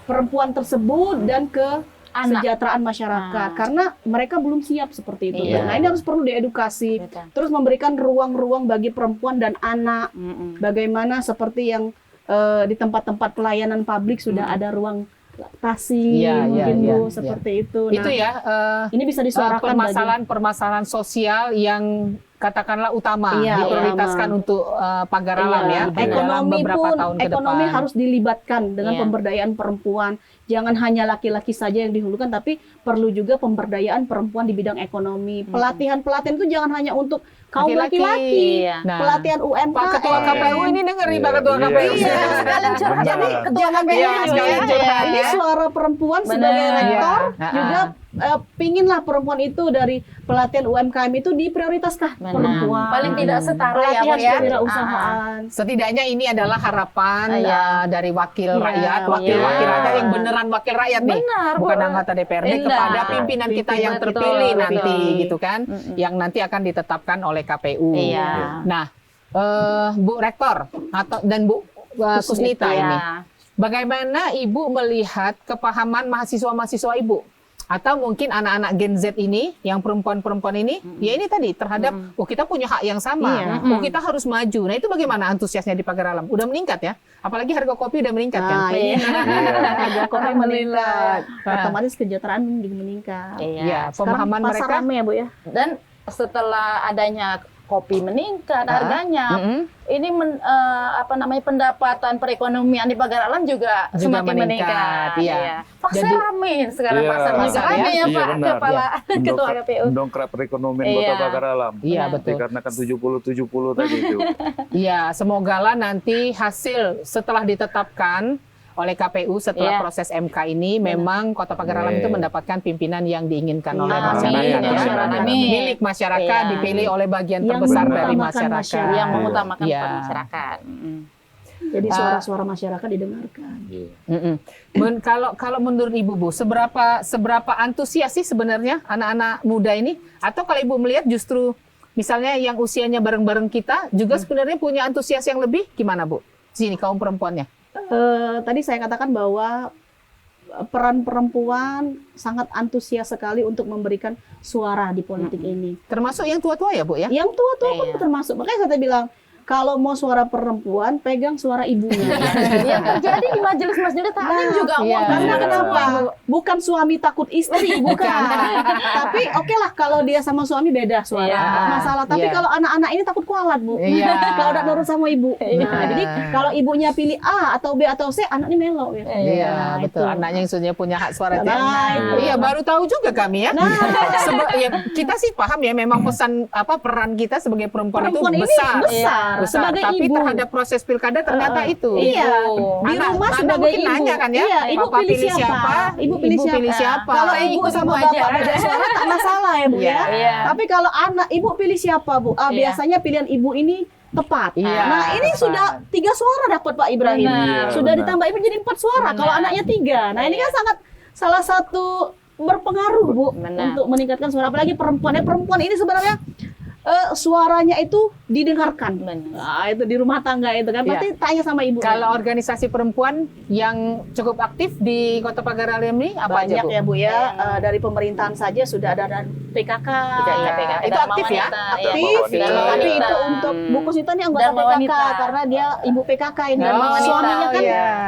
perempuan tersebut dan ke kesejahteraan masyarakat karena mereka belum siap seperti itu. Nah, ini harus perlu diedukasi. Terus memberikan ruang-ruang bagi perempuan dan anak. Bagaimana seperti yang di tempat-tempat pelayanan publik sudah ada ruang laktasi, mungkin Bu, seperti itu. Nah, itu ya. Ini bisa disuarakan permasalahan sosial yang katakanlah utama diprioritaskan untuk Pagar Alam ya. Dalam beberapa tahun ke depan. Ekonomi harus dilibatkan dengan pemberdayaan perempuan. Jangan hanya laki-laki saja yang dihulukan, tapi perlu juga pemberdayaan perempuan di bidang ekonomi. Pelatihan-pelatihan itu jangan hanya untuk kaum laki-laki. Nah, pelatihan UMKM. Pak Ketua KPU ini dengerin Pak Ketua KPU. Sekalian curhat jadi Ketua KPU Ini suara perempuan sebagai rektor juga pinginlah perempuan itu dari pelatihan UMKM itu diprioritaskan perempuan. Paling tidak setara ya, Bu, pelatihan ya. kewirausahaan. Setidaknya ini adalah harapan dari wakil rakyat, wakil rakyat yang beneran wakil rakyat nih, bukan anggota DPRD kepada pimpinan kita yang terpilih nanti, gitu kan, yang nanti akan ditetapkan oleh KPU. Nah, Bu Rektor dan Bu Kusnita ini, bagaimana Ibu melihat kepahaman mahasiswa-mahasiswa Ibu? Atau mungkin anak-anak Gen Z ini, yang perempuan-perempuan ini, ya ini tadi terhadap, kita punya hak yang sama, kita harus maju. Nah itu bagaimana antusiasnya di Pagar Alam? Udah meningkat ya? Apalagi harga kopi udah meningkat kan? Harga kopi meningkat, otomatis kesejahteraan meningkat. Pemahaman pasar mereka. rame ya Bu ya. Dan setelah adanya kopi meningkat harganya, ini pendapatan perekonomian di Pagar Alam juga semakin meningkat. Pasar rame sekarang, pasar juga rame ya Pak Kepala Ketua KPU. Mendongkrak perekonomian Kota Pagar Alam. Iya betul. Dikarenakan 70-70 tadi itu. Iya, semogalah nanti hasil setelah ditetapkan oleh KPU setelah proses MK ini memang Kota Pagar Alam itu mendapatkan pimpinan yang diinginkan oleh masyarakat. Milik masyarakat dipilih oleh bagian terbesar dari masyarakat. Yang mengutamakan masyarakat. Jadi suara-suara masyarakat didengarkan. Kalau menurut Ibu Bu, seberapa antusias sih sebenarnya anak-anak muda ini? Atau kalau Ibu melihat justru misalnya yang usianya bareng-bareng kita juga sebenarnya punya antusias yang lebih, gimana Bu? Sini kaum perempuannya. Tadi saya katakan bahwa peran perempuan sangat antusias sekali untuk memberikan suara di politik ini. Termasuk yang tua-tua ya Bu ya? Yang tua-tua pun termasuk. Makanya saya bilang, kalau mau suara perempuan, pegang suara ibunya. Yang terjadi di majelis-majelis taklim juga. Karena kenapa? Bukan suami takut istri, bukan. Tapi oke lah kalau dia sama suami beda suara. Masalah. Tapi kalau anak-anak ini takut kualat Bu. Kalau udah nurut sama ibu. Nah, jadi kalau ibunya pilih A atau B atau C, anak ini melo. Iya, betul. Anaknya yang sebenarnya punya hak suara. Iya, baru tahu juga kami ya. Kita sih paham ya, memang peran kita sebagai perempuan itu besar. Sebagai tapi ibu. terhadap proses pilkada ternyata itu. Iya. Di rumah sebagai mungkin ibu. nanya kan ya, ibu pilih siapa? Ibu pilih siapa? Kalau ibu sama bapak beda suara tak masalah ya Bu ya. Tapi kalau anak, ibu pilih siapa Bu? Biasanya pilihan ibu ini tepat. Nah ini sudah 3 suara dapat Pak Ibrahim. Sudah ditambah ibu jadi 4 suara. Kalau anaknya 3. Nah ini kan sangat salah satu berpengaruh Bu untuk meningkatkan suara. Apalagi perempuan. Perempuan ini sebenarnya suaranya itu didengarkan. Nah, itu di rumah tangga itu kan pasti tanya sama ibu. Kalau organisasi perempuan yang cukup aktif di Kota Pagar Alam ini apa aja Bu? Banyak ya Bu ya. Dari pemerintahan saja sudah ada PKK. Itu aktif ya? Aktif. Tapi itu untuk Bu Kusnita ini anggota PKK karena dia ibu PKK ini. Suaminya kan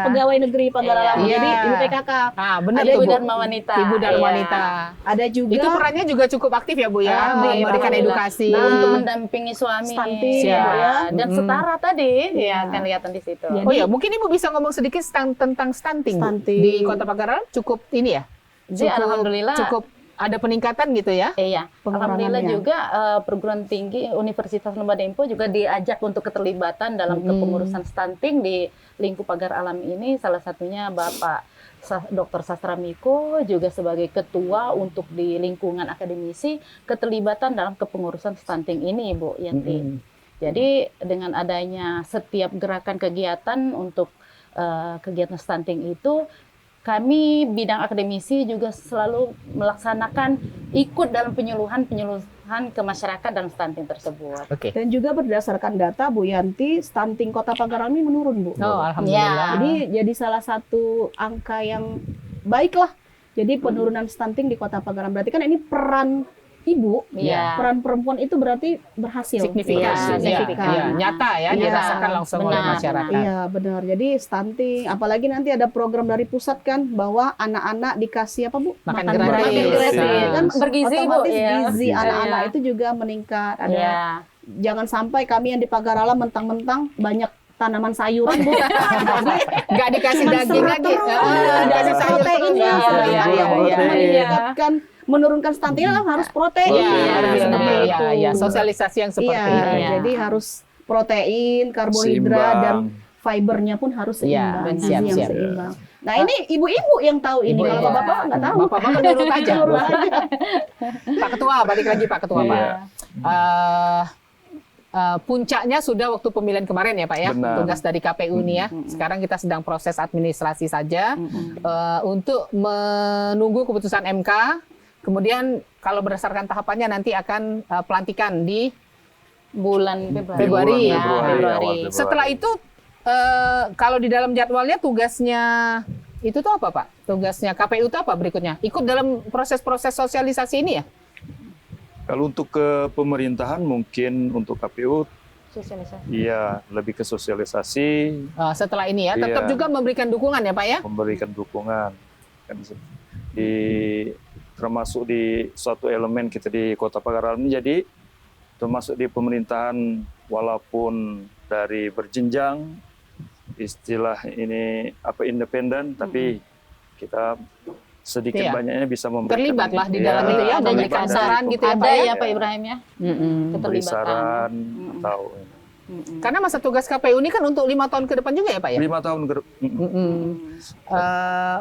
pegawai negeri Pagar Alam. Jadi ibu PKK. Benar Ibu Bu. Dharma Wanita. Ibu Dharma Wanita. Ada juga. Itu perannya juga cukup aktif ya Bu ya, memberikan edukasi. Untuk mendampingi suami. Dan setara tadi kan kelihatan di situ. Mungkin Ibu bisa ngomong sedikit tentang stunting. Di Kota Pagar Alam cukup ini ya. Jadi alhamdulillah cukup ada peningkatan gitu ya. Iya. Alhamdulillah juga perguruan tinggi Universitas Lembah Dempo juga diajak untuk keterlibatan dalam kepengurusan stunting di lingkup Pagar Alam ini, salah satunya Bapak Dr. Sastra Miko juga sebagai ketua untuk di lingkungan akademisi keterlibatan dalam kepengurusan stunting ini Bu Yanti. Jadi dengan adanya setiap gerakan kegiatan untuk kegiatan stunting itu, kami bidang akademisi juga selalu melaksanakan ikut dalam penyuluhan ke masyarakat dalam stunting tersebut. Oke. Dan juga berdasarkan data Bu Yanti, stunting Kota Pagaralaman ini menurun Bu. Oh, alhamdulillah. Jadi salah satu angka yang baik lah. Jadi penurunan stunting di Kota Pagaralaman. Berarti kan ini peran ibu, Iya. peran perempuan itu berarti berhasil. Signifikan. Iya, signifikan. Iya, nyata ya, Iya. dirasakan langsung oleh Benar, masyarakat. Iya benar. Jadi stunting, apalagi nanti ada program dari pusat kan bahwa anak-anak dikasih apa Bu? Makan Makan gratis. gratis. Nah. Kan Bergizi, Bu, otomatis ya. gizi Iya. anak-anak itu juga meningkat. Ada Iya. jangan sampai kami yang di Pagaralaman mentang-mentang banyak tanaman sayuran Bu. Nggak dikasih Cuman daging serat lagi. terus. Dikasih Ada sayur proteinnya, terus. sedangkan Iya, yang iya, untuk iya. menurunkan stunting kan harus protein. Iya, Iya, harus benar. benar. Iya, Itu. iya. Sosialisasi yang seperti Iya, itu. Iya. jadi harus protein, karbohidrat Seimbang. dan fibernya pun harus Iya, seimbang, gizi siap, yang siap. seimbang. Nah ini ibu-ibu yang tahu ini, Ibu, kalau iya. bapak nggak tahu. Bapak-bapak nurut aja. Nurut aja. Pak Ketua, balik lagi Pak Ketua, Pak. Iya. Puncaknya sudah waktu pemilihan kemarin ya Pak ya, Benar. tugas dari KPU nih ya. Sekarang kita sedang proses administrasi saja untuk menunggu keputusan MK. Kemudian kalau berdasarkan tahapannya nanti akan pelantikan di Bulan Februari ya. awal Februari. Setelah itu kalau di dalam jadwalnya tugasnya itu tuh apa Pak? Tugasnya KPU itu apa berikutnya? Ikut dalam proses-proses sosialisasi ini ya? Kalau untuk ke pemerintahan mungkin untuk KPU sosialisasi. iya lebih ke sosialisasi, Setelah ini ya, tetap Iya. juga memberikan dukungan ya Pak ya? memberikan dukungan kan di termasuk di suatu elemen kita di Kota Pagaralaman, jadi termasuk di pemerintahan walaupun dari berjenjang istilah ini apa independen, tapi kita sedikit Iya. banyaknya bisa memberikan Terlibatlah di dalam itu ya, ada memberikan juga saran dari gitu ya Pak Ada ya? ya Pak Ibrahim ya, memberi keterlibatan. saran atau Karena masa tugas KPU ini kan untuk 5 tahun ke depan juga ya Pak ya? 5 tahun ke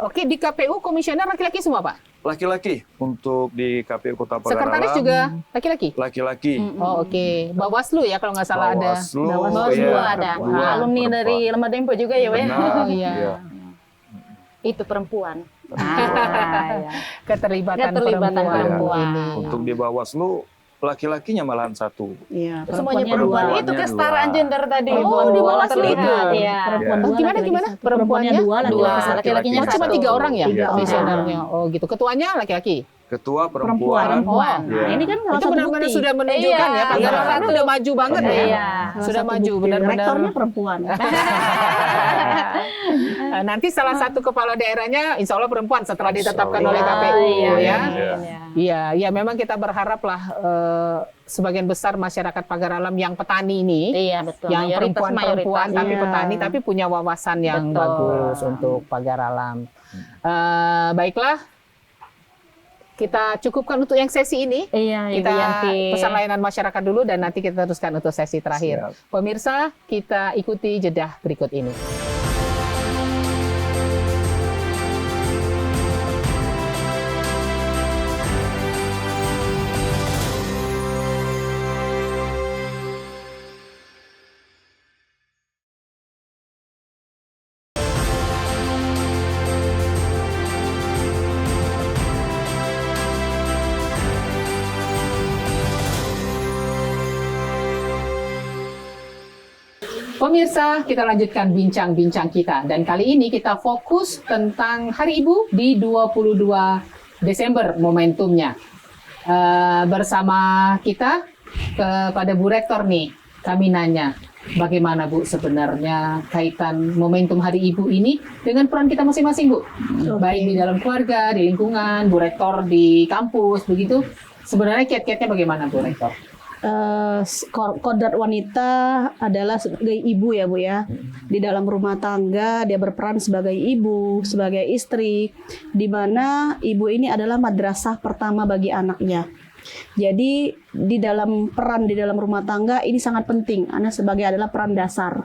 Oke, di KPU komisioner laki-laki semua Pak? laki-laki untuk di KPU Kota Sekretaris Pagaralaman juga laki-laki? laki-laki. Oh oke, Bawaslu ya kalau nggak salah ada. Bawaslu, Bawaslu iya, ada, perempuan, alumni perempuan. dari Lemah Dempo juga ya Pak ya? Benar, Oh, iya. iya. Itu perempuan. Ya. Keterlibatan Keterlibatan perempuan. ini. Untuk di Bawaslu laki-lakinya malahan satu. Iya, Semuanya perempuannya perempuan. dua. Itu kesetaraan dua. gender tadi. Oh, Bu. di Bawaslu terlihat. itu. Ya. Perempuan Iya. dua, Gimana, laki-laki gimana? satu. Perempuannya Dua, laki-laki laki-lakinya Oh, cuma satu. 3 orang ya Iya. komisionernya? Oh gitu. Ketuanya laki-laki? Ketua Perempuan. perempuan. Nah, Iya. ini kan salah Itu satu benar-benar bukti. sudah menunjukkan Iya. ya, Pagaralaman Iya. udah maju banget ya. Iya. Salah Sudah satu maju, bukti. benar-benar. Rektornya perempuan. Nanti salah satu kepala daerahnya insya Allah perempuan setelah ditetapkan Insya oleh Allah. KPU Iya, ya. iya. Iya, ya memang kita berharap lah sebagian besar masyarakat Pagaralaman yang petani ini, Iya betul. yang Mayoritas- perempuan-perempuan mayoritas. tapi Iya. petani tapi punya wawasan yang Betul. bagus untuk Pagaralaman. Baiklah, kita cukupkan untuk yang sesi ini. Iya, Ibu Kita Yanti. pesan layanan masyarakat dulu dan nanti kita teruskan untuk sesi terakhir. Siap. Pemirsa, kita ikuti jeda berikut ini. Pemirsa, kita lanjutkan bincang-bincang kita. Dan kali ini kita fokus tentang Hari Ibu di 22 Desember momentumnya. Bersama kita kepada Bu Rektor nih, kami nanya, bagaimana Bu sebenarnya kaitan momentum Hari Ibu ini dengan peran kita masing-masing Bu? Baik di dalam keluarga, di lingkungan, Bu Rektor di kampus, begitu. Sebenarnya kiat-kiatnya bagaimana Bu Rektor? Kodrat wanita adalah sebagai ibu ya Bu ya. Di dalam rumah tangga dia berperan sebagai ibu, sebagai istri, di mana ibu ini adalah madrasah pertama bagi anaknya. Jadi di dalam peran di dalam rumah tangga ini sangat penting. Anak sebagai adalah peran dasar.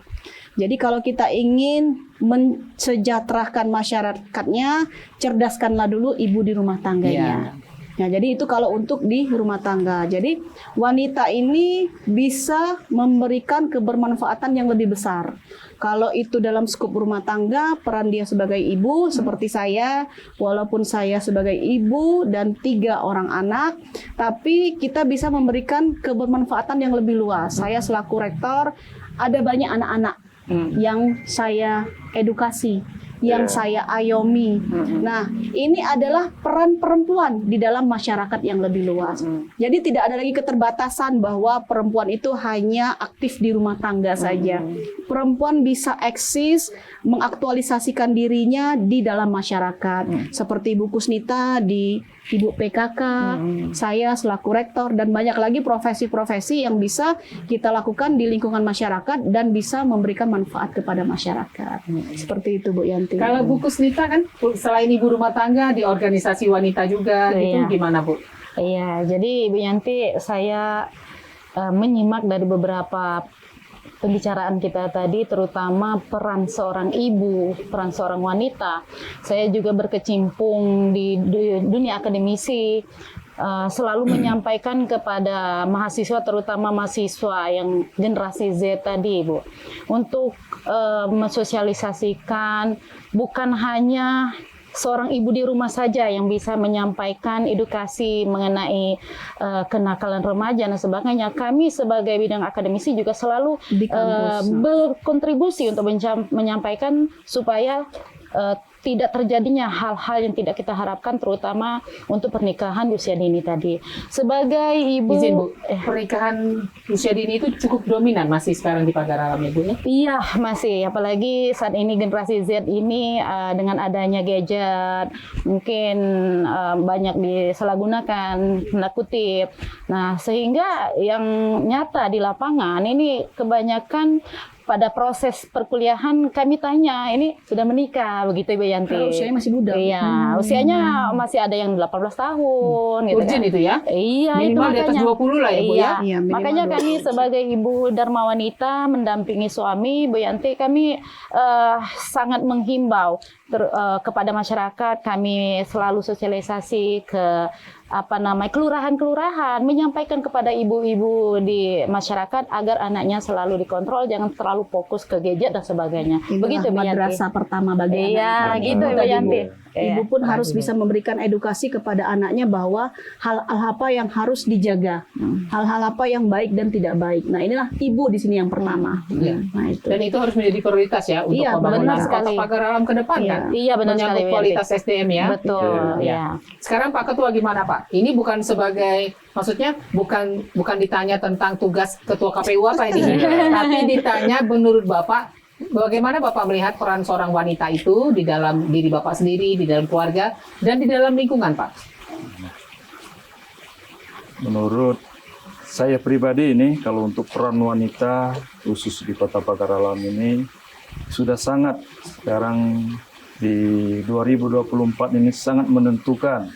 Jadi kalau kita ingin mensejahterakan masyarakatnya, cerdaskanlah dulu ibu di rumah tangganya. Ya, jadi itu kalau untuk di rumah tangga. Jadi wanita ini bisa memberikan kebermanfaatan yang lebih besar. Kalau itu dalam skup rumah tangga, peran dia sebagai ibu seperti saya, walaupun saya sebagai ibu dan 3 orang anak, tapi kita bisa memberikan kebermanfaatan yang lebih luas. Saya selaku rektor, ada banyak anak-anak yang saya edukasi, yang saya ayomi. Nah, ini adalah peran perempuan di dalam masyarakat yang lebih luas. Jadi tidak ada lagi keterbatasan bahwa perempuan itu hanya aktif di rumah tangga saja. Perempuan bisa eksis, mengaktualisasikan dirinya di dalam masyarakat. Seperti Ibu Kusnita di Ibu PKK, saya selaku rektor, dan banyak lagi profesi-profesi yang bisa kita lakukan di lingkungan masyarakat dan bisa memberikan manfaat kepada masyarakat. Seperti itu Bu Yanti. Kalau Bu Kusnita kan selain ibu rumah tangga di organisasi wanita juga gitu, gimana Bu? Iya, jadi Ibu Yanti, saya menyimak dari beberapa pembicaraan kita tadi, terutama peran seorang ibu, peran seorang wanita. Saya juga berkecimpung di dunia akademisi, selalu menyampaikan kepada mahasiswa, terutama mahasiswa yang generasi Z tadi, Bu, untuk mensosialisasikan bukan hanya seorang ibu di rumah saja yang bisa menyampaikan edukasi mengenai kenakalan remaja dan sebagainya. Kami sebagai bidang akademisi juga selalu berkontribusi untuk menyampaikan supaya tidak terjadinya hal-hal yang tidak kita harapkan, terutama untuk pernikahan usia dini tadi. Sebagai ibu, izin Bu, pernikahan usia dini itu cukup dominan masih sekarang di Pagar Alam ya Bu ya? Iya, masih. Apalagi saat ini generasi Z ini dengan adanya gadget, mungkin banyak disalahgunakan, tanda kutip. Nah, sehingga yang nyata di lapangan ini kebanyakan pada proses perkuliahan kami tanya, ini sudah menikah begitu Ibu Yanti? Usianya masih muda. Iya, usianya masih ada yang 18 tahun gitu. Urgent kan. itu ya? Iya, minimal itu di atas 20 lah ya Bu ya? Iya, Makanya kami sebagai ibu Dharma Wanita mendampingi suami, Bu Yanti, kami sangat menghimbau kepada masyarakat. Kami selalu sosialisasi ke kelurahan-kelurahan, menyampaikan kepada ibu-ibu di masyarakat agar anaknya selalu dikontrol, jangan terlalu fokus ke gadget dan sebagainya. Inilah begitu Bu Yanti. madrasah pertama bagi Iya, anak. gitu Bu Yanti. Ibu pun harus bisa memberikan edukasi kepada anaknya bahwa hal-hal apa yang harus dijaga, hal-hal apa yang baik dan tidak baik. Nah, inilah ibu di sini yang pertama. Nah, itu. Dan itu harus menjadi prioritas ya untuk pembangunan Kota Pagar Alam ke depan kan? Iya, benar sekali. Menyangkut kualitas SDM ya. Betul. Ya. Sekarang Pak Ketua gimana Pak? Ini bukan sebagai, maksudnya bukan ditanya tentang tugas Ketua KPU apa ini, tapi ditanya menurut Bapak, bagaimana Bapak melihat peran seorang wanita itu di dalam diri Bapak sendiri, di dalam keluarga, dan di dalam lingkungan Pak? Menurut saya pribadi ini, kalau untuk peran wanita khusus di Kota Pagar Alam ini sudah sangat, sekarang di 2024 ini sangat menentukan.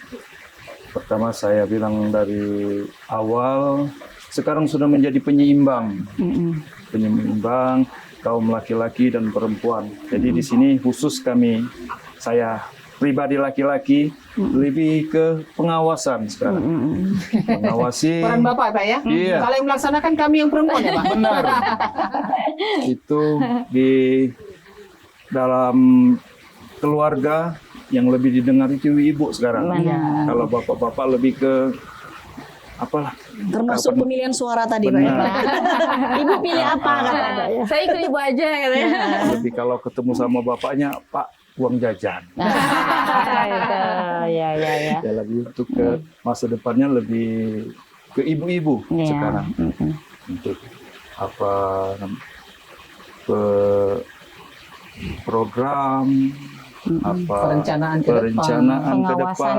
Pertama saya bilang dari awal, sekarang sudah menjadi penyeimbang. Penyeimbang kaum laki-laki dan perempuan. Jadi di sini khusus saya pribadi laki-laki lebih ke pengawasan sekarang. Mengawasi. Peran Bapak Pak ya? Iya. Kalau yang melaksanakan kami yang perempuan ya Pak? Benar. Itu di dalam keluarga yang lebih didengar itu ibu sekarang. Benar. Kalau bapak-bapak lebih ke apalah. Termasuk pemilihan suara tadi Pak. Ibu pilih apa katanya? Saya ikut ibu aja katanya. Lebih kalau ketemu sama bapaknya, Pak, uang jajan. Ya. Ya lebih untuk ke masa depannya lebih ke ibu-ibu sekarang. Untuk program perencanaan ke depan,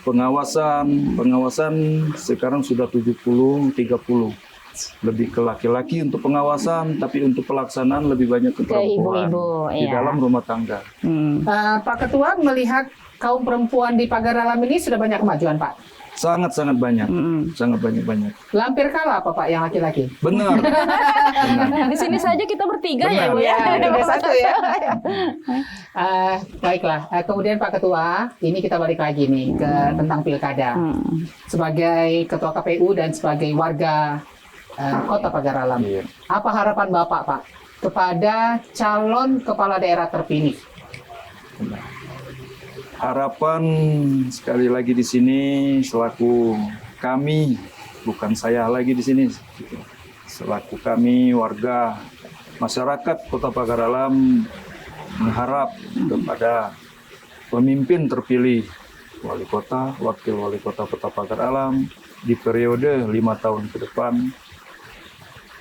pengawasan sekarang sudah 70-30, lebih ke laki-laki untuk pengawasan, tapi untuk pelaksanaan lebih banyak ke perempuan ibu-ibu di dalam rumah tangga. Pak Ketua melihat kaum perempuan di Pagar Alam ini sudah banyak kemajuan Pak? Sangat-sangat banyak, sangat banyak. Lampir kalah apa Pak yang laki-laki? Benar. Benar. Di sini saja kita bertiga ya, Bu ya. Ya, 3-1 ya. Baiklah. Kemudian Pak Ketua, ini kita balik lagi nih ke tentang pilkada. Sebagai Ketua KPU dan sebagai warga Kota Pagar Alam, Iya. apa harapan Bapak Pak kepada calon kepala daerah terpilih? Harapan sekali lagi di sini selaku kami, bukan saya lagi di sini, selaku kami warga masyarakat Kota Pagar Alam mengharap kepada pemimpin terpilih wali kota, wakil wali kota Kota Pagar Alam di periode 5 tahun ke depan.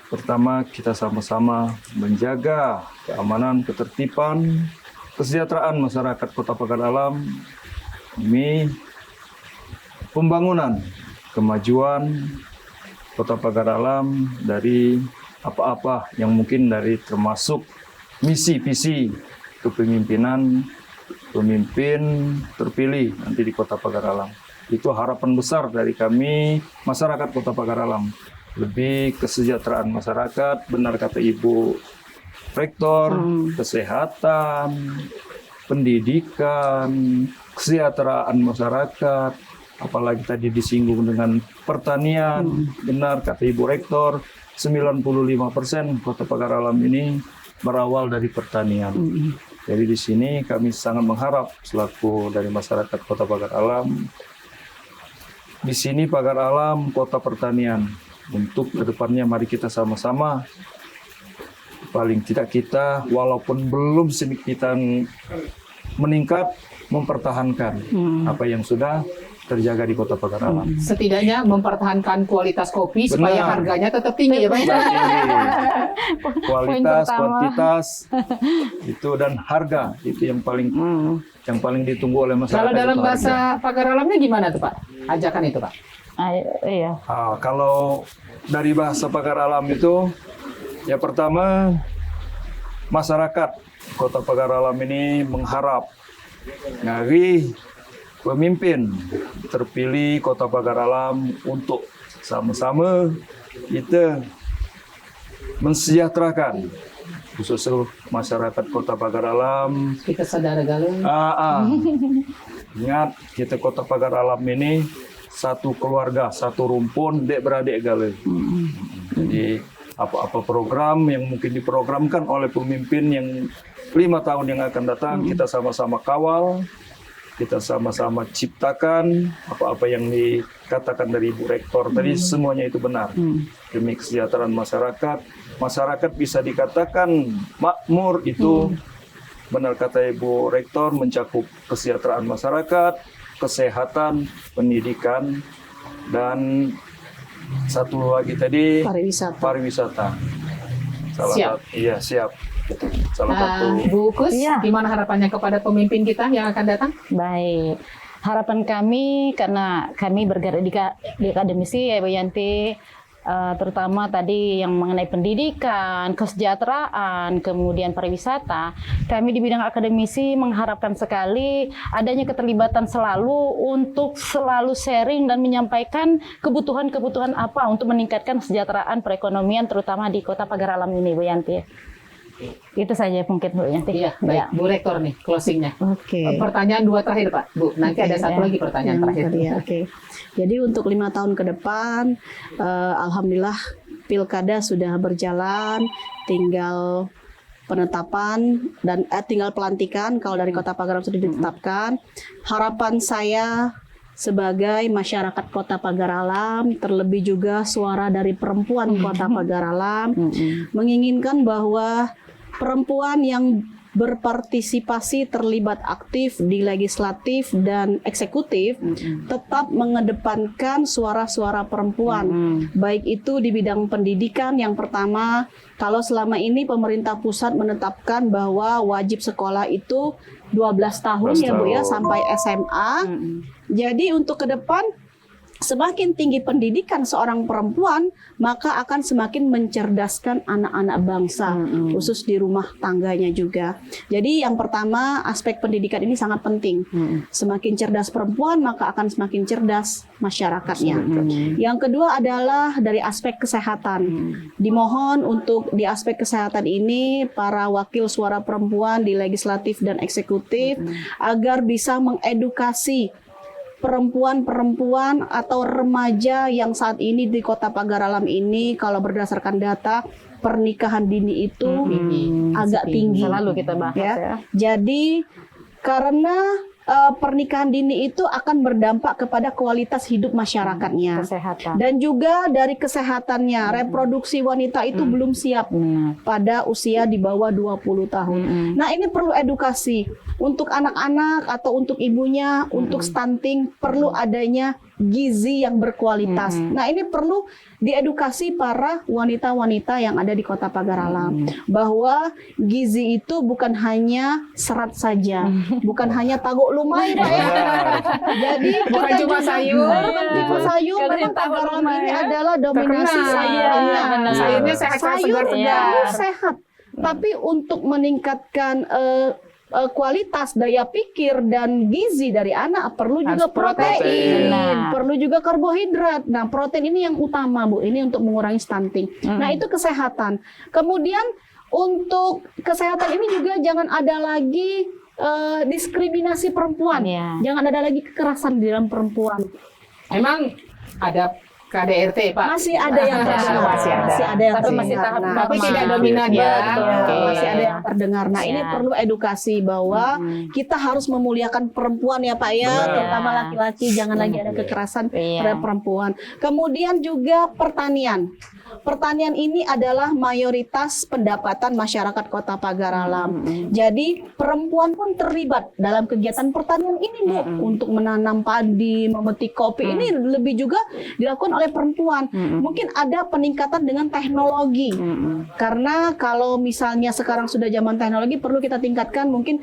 Pertama, kita sama-sama menjaga keamanan, ketertiban, kesejahteraan masyarakat Kota Pagar Alam demi pembangunan, kemajuan Kota Pagar Alam dari apa-apa yang mungkin dari termasuk misi visi kepemimpinan pemimpin terpilih nanti di Kota Pagar Alam. Itu harapan besar dari kami masyarakat Kota Pagar Alam. Lebih kesejahteraan masyarakat, benar kata Ibu Rektor, kesehatan, pendidikan, kesejahteraan masyarakat, apalagi tadi disinggung dengan pertanian, benar kata Ibu Rektor, 95% Kota Pagar Alam ini berawal dari pertanian. Jadi di sini kami sangat mengharap selaku dari masyarakat Kota Pagar Alam, di sini Pagar Alam kota pertanian. Untuk kedepannya mari kita sama-sama, paling tidak kita walaupun belum sedikit meningkat, mempertahankan apa yang sudah terjaga di Kota Pagar Alam. Setidaknya mempertahankan kualitas kopi supaya harganya tetap tinggi ya Pak. Kualitas, kuantitas itu dan harga itu yang paling ditunggu oleh masyarakat. Kalau dalam itu bahasa harga. Pagar Alamnya gimana tuh Pak? Ajakan itu Pak. Iya. Kalau dari bahasa Pagar Alam itu, ya pertama masyarakat Kota Pagar Alam ini mengharap dari pemimpin terpilih Kota Pagar Alam untuk sama-sama kita mensejahterakan khususnya masyarakat Kota Pagar Alam. Kita saudara galung. Ingat kita Kota Pagar Alam ini satu keluarga, satu rumpun, dek beradik gale. Jadi apa-apa program yang mungkin diprogramkan oleh pemimpin yang 5 tahun yang akan datang, kita sama-sama kawal, kita sama-sama ciptakan apa-apa yang dikatakan dari Ibu Rektor tadi, semuanya itu benar. Demi kesejahteraan masyarakat, masyarakat bisa dikatakan makmur itu benar kata Ibu Rektor, mencakup kesejahteraan masyarakat, kesehatan, pendidikan, dan satu lagi tadi pariwisata. Siap. Iya, siap. Salah satu. Bu Kus, Iya. gimana harapannya kepada pemimpin kita yang akan datang? Baik. Harapan kami karena kami bergerak di akademisi ya Bu Yanti, terutama tadi yang mengenai pendidikan, kesejahteraan, kemudian pariwisata. Kami di bidang akademisi mengharapkan sekali adanya keterlibatan selalu untuk selalu sharing dan menyampaikan kebutuhan-kebutuhan apa untuk meningkatkan kesejahteraan perekonomian terutama di Kota Pagar Alam ini Bu Yanti. Itu saja mungkin Bu Yanti. Iya, baik. Ya. Bu Rektor nih, closingnya. Oke. Pertanyaan 2 terakhir Pak. Bu, nanti ada satu lagi pertanyaan terakhir. Oke. Jadi untuk 5 tahun ke depan, alhamdulillah pilkada sudah berjalan, tinggal penetapan dan tinggal pelantikan. Kalau dari Kota Pagar Alam sudah ditetapkan, harapan saya sebagai masyarakat Kota Pagar Alam, terlebih juga suara dari perempuan Kota Pagar Alam, menginginkan bahwa perempuan yang berpartisipasi terlibat aktif di legislatif dan eksekutif tetap mengedepankan suara-suara perempuan, baik itu di bidang pendidikan. Yang pertama, kalau selama ini pemerintah pusat menetapkan bahwa wajib sekolah itu 12 tahun ya Bu ya, sampai SMA. Jadi untuk ke depan semakin tinggi pendidikan seorang perempuan, maka akan semakin mencerdaskan anak-anak bangsa, khusus di rumah tangganya juga. Jadi yang pertama, aspek pendidikan ini sangat penting. Semakin cerdas perempuan, maka akan semakin cerdas masyarakatnya. Yang kedua adalah dari aspek kesehatan. Dimohon untuk di aspek kesehatan ini, para wakil suara perempuan di legislatif dan eksekutif, agar bisa mengedukasi perempuan-perempuan atau remaja yang saat ini di Kota Pagar Alam ini, kalau berdasarkan data pernikahan dini itu agak tinggi. Selalu kita bahas ya. Jadi karena pernikahan dini itu akan berdampak kepada kualitas hidup masyarakatnya. Kesehatan. Dan juga dari kesehatannya, reproduksi wanita itu belum siap pada usia di bawah 20 tahun. Nah, ini perlu edukasi untuk anak-anak atau untuk ibunya, untuk stunting, perlu adanya gizi yang berkualitas. Nah, ini perlu diedukasi para wanita-wanita yang ada di Kota Pagar Alam, bahwa gizi itu bukan hanya serat saja, bukan hanya taguk lumai, Pak ya. Jadi Bukan kita cuma juga- sayur. bukan cuma sayur, Kalau memang yang taguk Pagar Alam lumai ini ya, adalah dominasi terkenal. sayurnya. Benar. Sayurnya sehat, Sayur segar, segar. sehat. Tapi untuk meningkatkan kualitas daya pikir dan gizi dari anak perlu juga Harus protein. protein, Benar. perlu juga karbohidrat. Nah, protein ini yang utama, Bu. Ini untuk mengurangi stunting. Nah, itu kesehatan. Kemudian untuk kesehatan ini juga jangan ada lagi diskriminasi perempuan. Iya. Jangan ada lagi kekerasan di dalam perempuan. Emang ada KDRT, Pak? Masih ada yang terdengar. Masih ada. yang Tapi masih terdengar. tahap Nah, Tapi tidak dominan ya. Betul. Ya, masih ada yang terdengar. Nah, ini Ya. perlu edukasi bahwa kita harus memuliakan perempuan ya Pak ya, Benar. terutama laki-laki, jangan lagi ada kekerasan Iya. terhadap perempuan. Kemudian juga pertanian. Pertanian ini adalah mayoritas pendapatan masyarakat Kota Pagar Alam. Jadi perempuan pun terlibat dalam kegiatan pertanian ini, Bu, untuk menanam padi, memetik kopi. Ini lebih juga dilakukan oleh perempuan. Mungkin ada peningkatan dengan teknologi. Karena kalau misalnya sekarang sudah zaman teknologi, perlu kita tingkatkan mungkin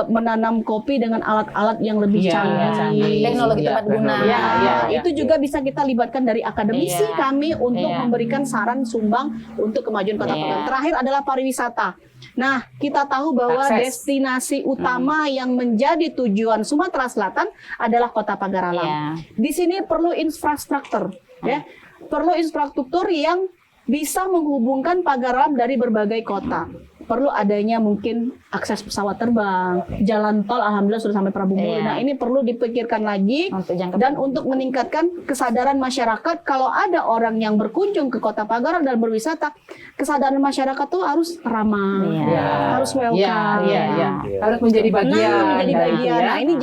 menanam kopi dengan alat-alat yang lebih Iya, canggih. Teknologi tempat guna. Iya, iya, iya. Itu juga bisa kita libatkan dari akademisi Iya. kami untuk Iya. memberikan saran sumbang untuk kemajuan Kota Iya. Pagar. Terakhir adalah pariwisata. Nah, kita tahu bahwa Akses. destinasi utama yang menjadi tujuan Sumatera Selatan adalah Kota Pagar Alam. Iya. Di sini perlu infrastruktur, ya. Perlu infrastruktur yang bisa menghubungkan Pagar Alam dari berbagai kota. Perlu adanya mungkin akses pesawat terbang, jalan tol alhamdulillah sudah sampai Prabu Muli. Iya. Nah, ini perlu dipikirkan lagi Untuk jangka dan untuk meningkatkan kesadaran masyarakat kalau ada orang yang berkunjung ke Kota Pagar Alam dan berwisata, kesadaran masyarakat tuh harus ramah, Iya. harus welcome. Iya. Harus menjadi bagian. Nah, menjadi dari bagian. itu ya. Nah, ini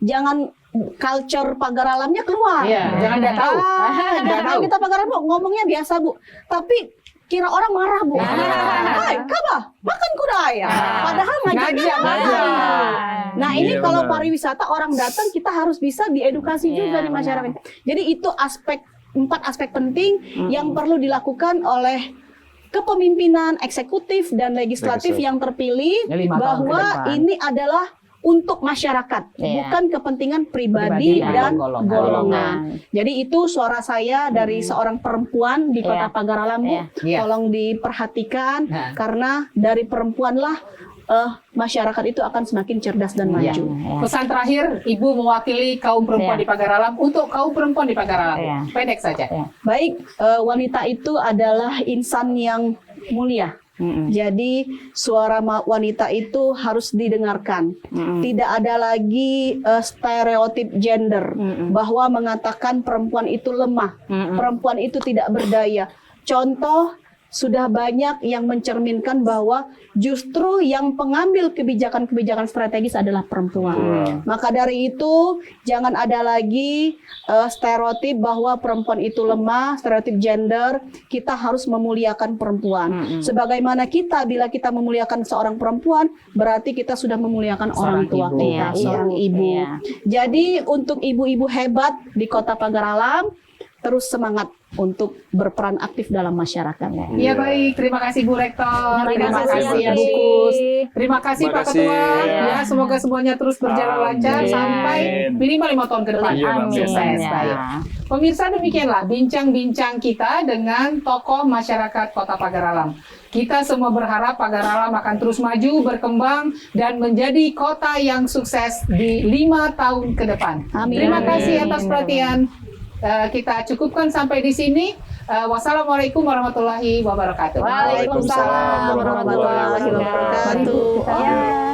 jangan culture Pagar Alamnya keluar. Iya, jangan nggak tahu. Nggak Nggak tahu tahu. kita Pagar Alam, Bu, ngomongnya biasa, Bu. Tapi kira orang marah, Bu. Hai, kabah, makan kuda ayam. Padahal ngajaknya Ngajak, makan. ngajak. Nah, ini Iya, kalau benar. pariwisata orang datang, kita harus bisa diedukasi Iya, juga di benar. masyarakat. Jadi itu empat aspek penting yang perlu dilakukan oleh kepemimpinan eksekutif dan legislatif Legislatif. yang terpilih, Ya, 5 tahun ke bahwa depan. ini adalah untuk masyarakat, Iya. bukan kepentingan Pribadi pribadi dan dan golongan. Jadi itu suara saya dari seorang perempuan di Kota Iya. Pagar Alam, Bu. Iya. Iya. Tolong diperhatikan, Nah. karena dari perempuanlah masyarakat itu akan semakin cerdas dan Iya. maju. Pesan terakhir, Ibu mewakili kaum perempuan Iya. di Pagar Alam untuk kaum perempuan di Pagar Alam. Iya. Pendek saja. Iya. Baik, wanita itu adalah insan yang mulia. Jadi suara wanita itu harus didengarkan. Tidak ada lagi stereotip gender bahwa mengatakan perempuan itu lemah, perempuan itu tidak berdaya. Contoh, sudah banyak yang mencerminkan bahwa justru yang pengambil kebijakan-kebijakan strategis adalah perempuan. Maka dari itu jangan ada lagi stereotip bahwa perempuan itu lemah, stereotip gender. Kita harus memuliakan perempuan. Sebagaimana kita, bila kita memuliakan seorang perempuan, berarti kita sudah memuliakan orang tua ibu. kita, Iya, seorang iya. ibu. Iya. Jadi untuk ibu-ibu hebat di Kota Pagar Alam, terus semangat untuk berperan aktif dalam masyarakat. Iya baik, terima kasih Bu Rektor, terima kasih, kasih Bu. Bu Kus, terima kasih Terima Pak kasih. Ketua. Ya, semoga semuanya terus berjalan lancar Amin. sampai minimal 5 tahun ke depan. Iya, Mbak. Sukses. Ya. Baik. Pemirsa, demikianlah bincang-bincang kita dengan tokoh masyarakat Kota Pagar Alam. Kita semua berharap Pagar Alam akan terus maju, berkembang, dan menjadi kota yang sukses di 5 tahun ke depan. Amin. Terima kasih Amin. atas perhatian. Kita cukupkan sampai di sini. Wassalamualaikum warahmatullahi wabarakatuh. Waalaikumsalam warahmatullahi wabarakatuh. wabarakatuh. Ya.